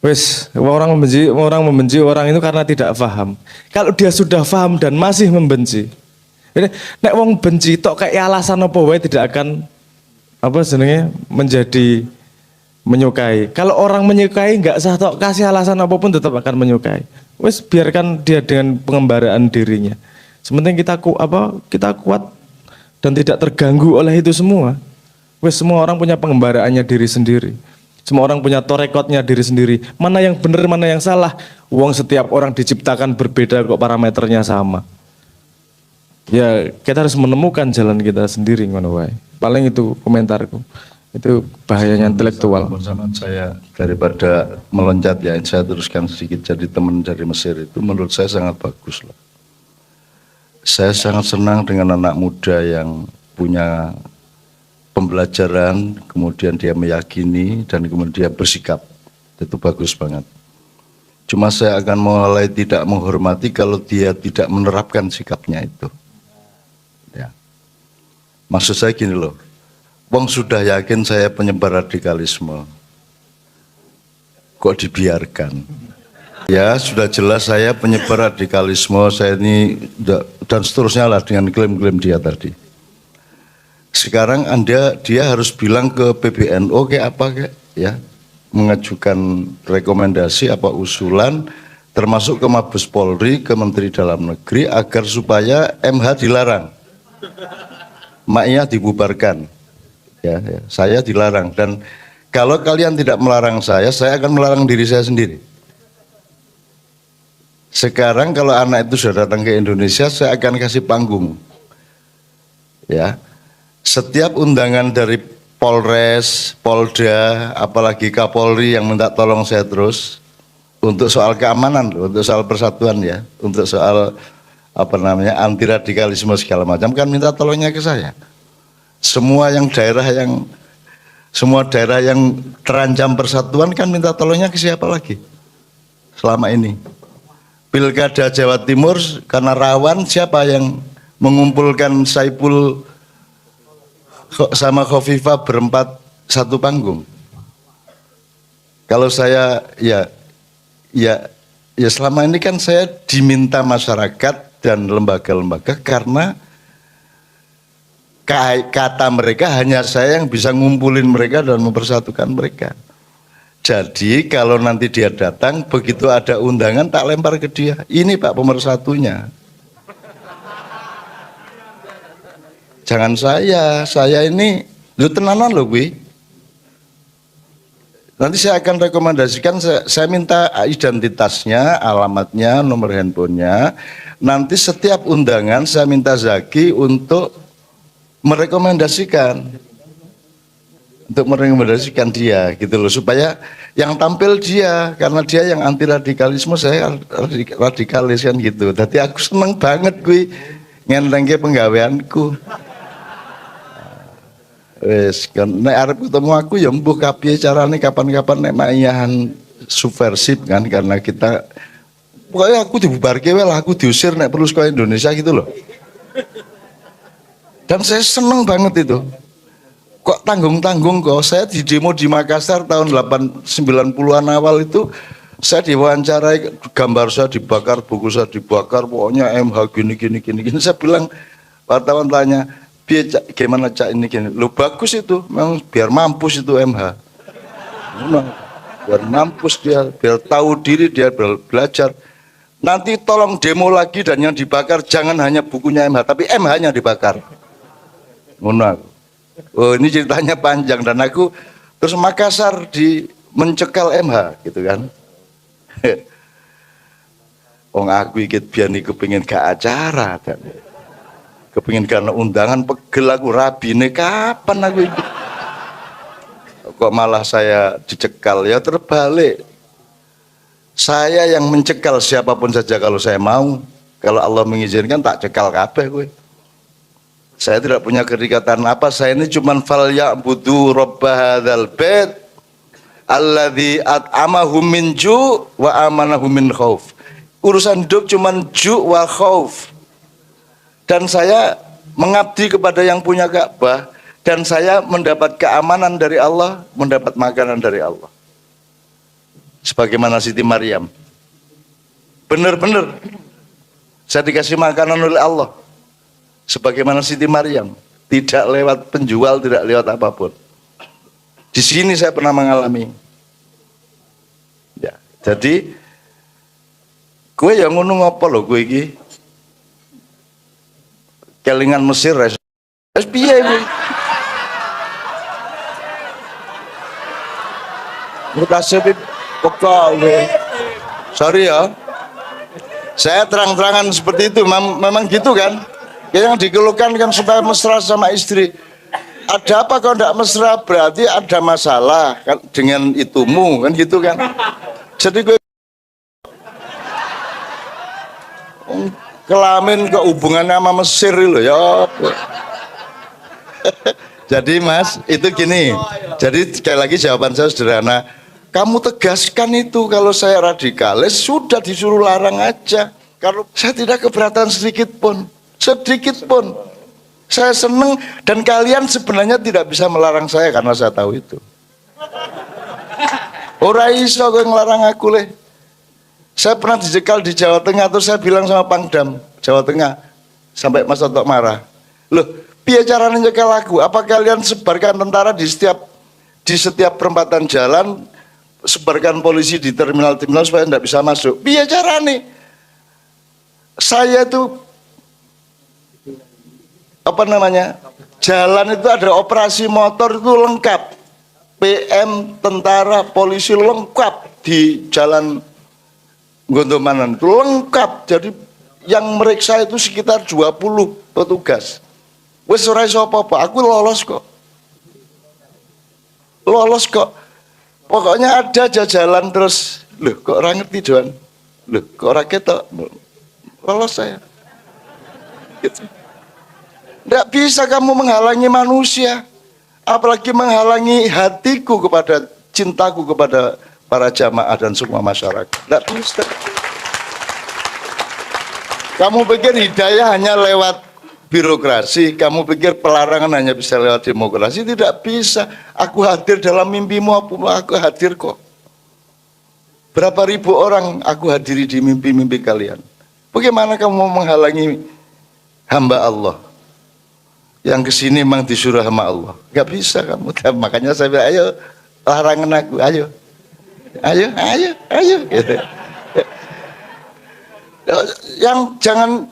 Speaker 6: Wes, orang membenci orang itu karena tidak paham. Kalau dia sudah paham dan masih membenci, ini nek wong benci tok kayak alasan apa wae tidak akan apa jenenge menjadi menyukai. Kalau orang menyukai nggak usah tok kasih alasan apapun tetap akan menyukai. Wes biarkan dia dengan pengembaraan dirinya. Sementing kita kuat dan tidak terganggu oleh itu semua. Wes semua orang punya pengembaraannya diri sendiri. Semua orang punya torekotnya diri sendiri. Mana yang benar, mana yang salah. Uang setiap orang diciptakan berbeda kok parameternya sama. Ya kita harus menemukan jalan kita sendiri ngono wae. Paling itu komentarku. Itu bahayanya intelektual.
Speaker 1: Sama saya daripada meloncat ya, saya teruskan sedikit jadi teman dari Mesir itu menurut saya sangat bagus loh. Saya sangat senang dengan anak muda yang punya pembelajaran, kemudian dia meyakini dan kemudian bersikap. Itu bagus banget. Cuma saya akan mulai tidak menghormati kalau dia tidak menerapkan sikapnya itu. Ya. Maksud saya gini loh, wong sudah yakin saya penyebar radikalisme, kok dibiarkan? Ya sudah jelas saya penyebar radikalisme, saya ini dan seterusnya lah dengan klaim-klaim dia tadi. Sekarang dia harus bilang ke PBNU kayak apa kayak ya, mengajukan rekomendasi apa usulan termasuk ke Mabes Polri, ke Menteri Dalam Negeri agar supaya MH dilarang, MAIA dibubarkan. Ya, saya dilarang dan kalau kalian tidak melarang saya akan melarang diri saya sendiri. Sekarang kalau anak itu sudah datang ke Indonesia, saya akan kasih panggung. Ya. Setiap undangan dari Polres, Polda, apalagi Kapolri yang minta tolong saya terus untuk soal keamanan, untuk soal persatuan ya, untuk soal anti radikalisme segala macam kan minta tolongnya ke saya. Semua daerah yang terancam persatuan kan minta tolongnya ke siapa lagi? Selama ini. Pilkada Jawa Timur karena rawan, siapa yang mengumpulkan Saipul sama Khofifah berempat satu panggung? Kalau saya ya selama ini kan saya diminta masyarakat dan lembaga-lembaga karena kata mereka hanya saya yang bisa ngumpulin mereka dan mempersatukan mereka. Jadi kalau nanti dia datang, begitu ada undangan tak lempar ke dia. Ini Pak pemersatunya. Jangan saya ini lu tenanan loh gue. Nanti saya akan rekomendasikan, saya minta identitasnya, alamatnya, nomor handphonenya. Nanti setiap undangan saya minta Zaki untuk merekomendasikan dia gitu loh, supaya yang tampil dia, karena dia yang anti radikalisme, saya radikalis kan gitu. Tadi aku seneng banget gue ngendengke penggaweanku. Wes kan nek arep ketemu aku ya mbuh kabeh carane kapan-kapan nek maiyahan subversif kan, karena kita pokoknya aku dibubarke wae lah, aku diusir nek perlu sekolah Indonesia gitu loh. Dan saya seneng banget itu. Kok tanggung-tanggung kok. Saya di demo di Makassar tahun 90-an awal itu, saya diwawancarai, gambar saya dibakar, buku saya dibakar, pokoknya MH gini. Saya bilang, wartawan tanya, gimana cak ini gini? Lo bagus itu, memang biar mampus itu MH. Biar mampus dia, biar tahu diri dia, belajar. Nanti tolong demo lagi dan yang dibakar jangan hanya bukunya MH, tapi MH-nya dibakar. Oh ini ceritanya panjang dan aku terus Makassar mencekal MH gitu kan. Wong aku ikut biar nih kepingin gak acara kan. Kepingin karena undangan pegel aku rabine kapan aku ikut. Kok malah saya dicekal, ya terbalik. Saya yang mencekal siapapun saja kalau saya mau. Kalau Allah mengizinkan tak cekal kabeh gue. Saya tidak punya keterikatan apa. Saya ini cuman fal ya'budu rabb hadzal bait alladzi at'amahum min ju' wa amanahum min khauf. Urusan hidup cuman ju' wa khauf. Dan saya mengabdi kepada yang punya Ka'bah, dan saya mendapat keamanan dari Allah, mendapat makanan dari Allah. Sebagaimana Siti Maryam. Benar-benar saya dikasih makanan oleh Allah. Sebagaimana Siti Maryam, tidak lewat penjual, tidak lewat apapun. Di sini saya pernah mengalami. Ya, jadi gue yang ngono ngopo lho gue iki. Kelingan Mesir res piye gue. Mutasi pokok gue. Sorry ya. Saya terang-terangan seperti itu, memang gitu kan. Yang dikeluhkan kan supaya mesra sama istri. Ada apa kalau tidak mesra? Berarti ada masalah kan dengan itumu kan gitu kan. Jadi gue kelamin ke hubungannya sama Mesir loh ya. Jadi Mas, itu gini. Jadi sekali lagi jawaban saya sederhana. Kamu tegaskan itu, kalau saya radikalis sudah disuruh larang aja. Kalau saya tidak keberatan sedikit pun. Saya seneng, dan kalian sebenarnya tidak bisa melarang saya karena saya tahu itu. Ora iso kowe ngelarang aku leh. Saya pernah dicekal di Jawa Tengah, terus saya bilang sama Pangdam Jawa Tengah, sampai Mas Toto marah. Loh, piye caranya nyekal aku? Apa kalian sebarkan tentara di setiap perempatan jalan, sebarkan polisi di terminal-terminal supaya tidak bisa masuk? Piye caranya? Saya itu jalan itu ada operasi motor itu lengkap, PM, tentara, polisi lengkap di jalan Gondomanan itu lengkap. Jadi yang meriksa itu sekitar 20 petugas. Wes ora iso apa-apa, aku lolos kok. Pokoknya ada aja jalan terus. Loh kok ora ngerti Joan? Loh kok ora ketok? Lolos saya. Gitu. Tidak bisa kamu menghalangi manusia, apalagi menghalangi hatiku kepada cintaku kepada para jamaah dan semua masyarakat. Tidak bisa. Kamu pikir hidayah hanya lewat birokrasi, kamu pikir pelarangan hanya bisa lewat demokrasi? Tidak bisa. Aku hadir dalam mimpimu, aku hadir kok. Berapa ribu orang aku hadiri di mimpi-mimpi kalian. Bagaimana kamu mau menghalangi hamba Allah yang kesini memang disuruh sama Allah? Gak bisa kamu. Makanya saya bilang, ayo larangan aku, ayo gitu. Yang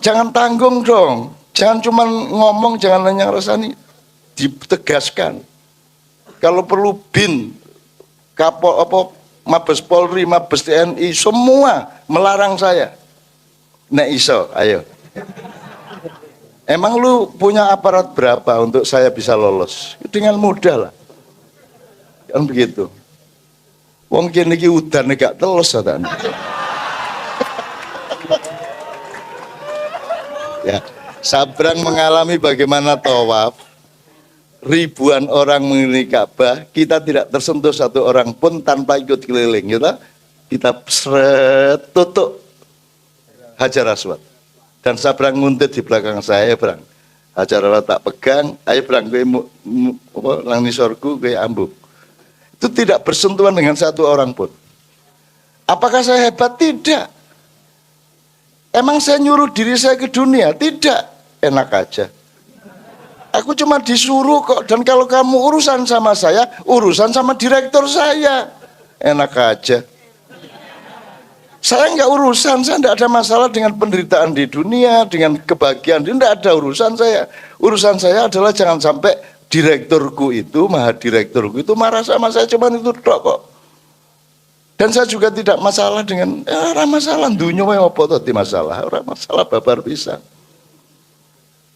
Speaker 1: jangan tanggung dong, jangan cuma ngomong, jangan hanya rasani, ditegaskan. Kalau perlu bin, Mabes Polri, Mabes TNI, semua melarang saya. Nek iso, ayo. Emang lu punya aparat berapa untuk saya bisa lolos? Dengan mudah lah. Kan begitu. Wong kene iki udan gak telos atan. Ya, Sabrang mengalami bagaimana tawaf. Ribuan orang mengelilingi Ka'bah, kita tidak tersentuh satu orang pun tanpa ikut keliling, gitu. Kita seret tutup Hajar Aswad. Dan Sabrang nguntit di belakang saya, Brang. Hajar Aswad tak pegang, ayo Brang, gue nang nisorku, gue ambuk. Itu tidak bersentuhan dengan satu orang pun. Apakah saya hebat? Tidak. Emang saya nyuruh diri saya ke dunia? Tidak. Enak aja. Aku cuma disuruh kok. Dan kalau kamu urusan sama saya, urusan sama direktur saya. Enak aja. Saya nggak urusan, saya nggak ada masalah dengan penderitaan di dunia, dengan kebahagiaan, tidak ada urusan saya. Urusan saya adalah jangan sampai direkturku itu, mahadirekturku itu marah sama saya, cuman itu tok kok. Dan saya juga tidak masalah dengan, orang masalah, dunia apa tadi masalah, orang masalah babar bisa.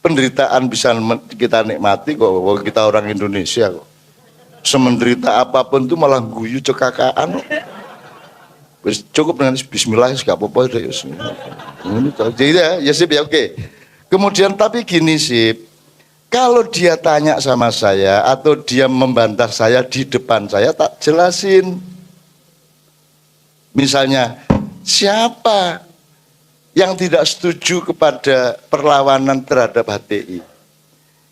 Speaker 1: Penderitaan bisa kita nikmati kok, kita orang Indonesia kok. Semenderita apapun itu malah guyu cekakaan. Wis cukup dengan bismillah wis gak apa-apa udah wis. Ngono to. Jadi ya sip ya oke. Kemudian tapi gini sih, kalau dia tanya sama saya atau dia membantah saya di depan saya, tak jelasin. Misalnya, siapa yang tidak setuju kepada perlawanan terhadap HTI?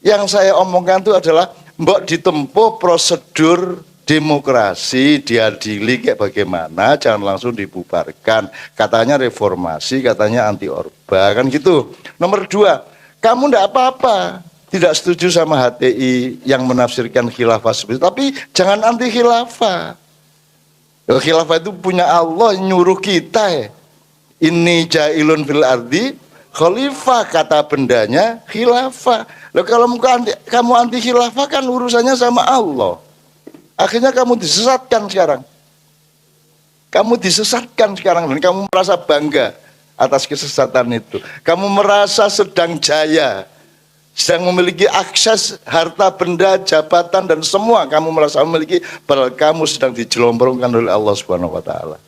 Speaker 1: Yang saya omongkan itu adalah mbok ditempuh prosedur demokrasi, diadili kayak bagaimana, jangan langsung dibubarkan. Katanya reformasi, katanya anti Orba, kan gitu. Nomor 2, kamu ndak apa-apa tidak setuju sama HTI yang menafsirkan khilafah seperti itu, tapi jangan anti khilafah. Khilafah itu punya Allah, nyuruh kita ya. Ini jailun fil ardi khalifah, kata bendanya khilafah. Loh, kalau kamu anti khilafah kan urusannya sama Allah. Akhirnya kamu disesatkan sekarang. Kamu disesatkan sekarang dan kamu merasa bangga atas kesesatan itu. Kamu merasa sedang jaya, sedang memiliki akses harta benda, jabatan dan semua kamu merasa memiliki, padahal kamu sedang dijelombrongkan oleh Allah Subhanahu wa taala.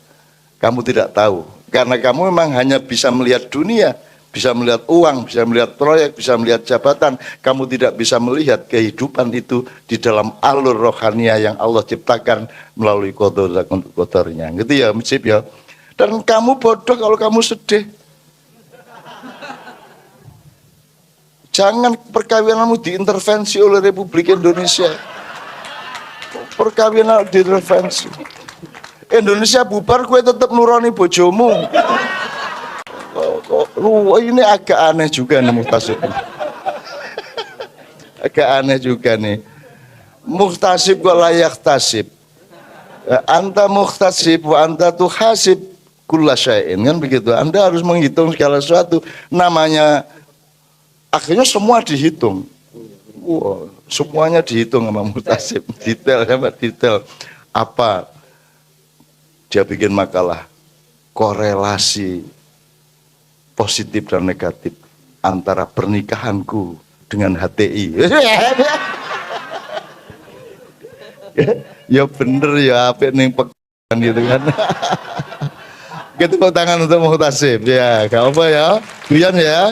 Speaker 1: Kamu tidak tahu karena kamu memang hanya bisa melihat dunia, bisa melihat uang, bisa melihat proyek, bisa melihat jabatan. Kamu tidak bisa melihat kehidupan itu di dalam alur rohania yang Allah ciptakan melalui qadar dan qadarnya. Gitu ya, Mujib ya. Dan kamu bodoh kalau kamu sedih. Jangan perkawinanmu diintervensi oleh Republik Indonesia. Perkawinan diintervensi. Indonesia bubar, gue tetap nurani bojomu. Ini agak aneh juga nih Muhtasib. Agak aneh juga nih. Muhtasib kok layak tasib. Anta muhtasib wa anta tuhasib kulla syai'in, kan begitu. Anda harus menghitung segala sesuatu. Namanya akhirnya semua dihitung. Wow, semuanya dihitung sama Muhtasib. Detail, detail. Apa? Dia bikin makalah korelasi positif dan negatif antara pernikahanku dengan HTI. Ya bener ya, apa ning pekan gitu kan. Kita tepuk tangan untuk Muhtasib ya, gak apa ya, Guyan ya.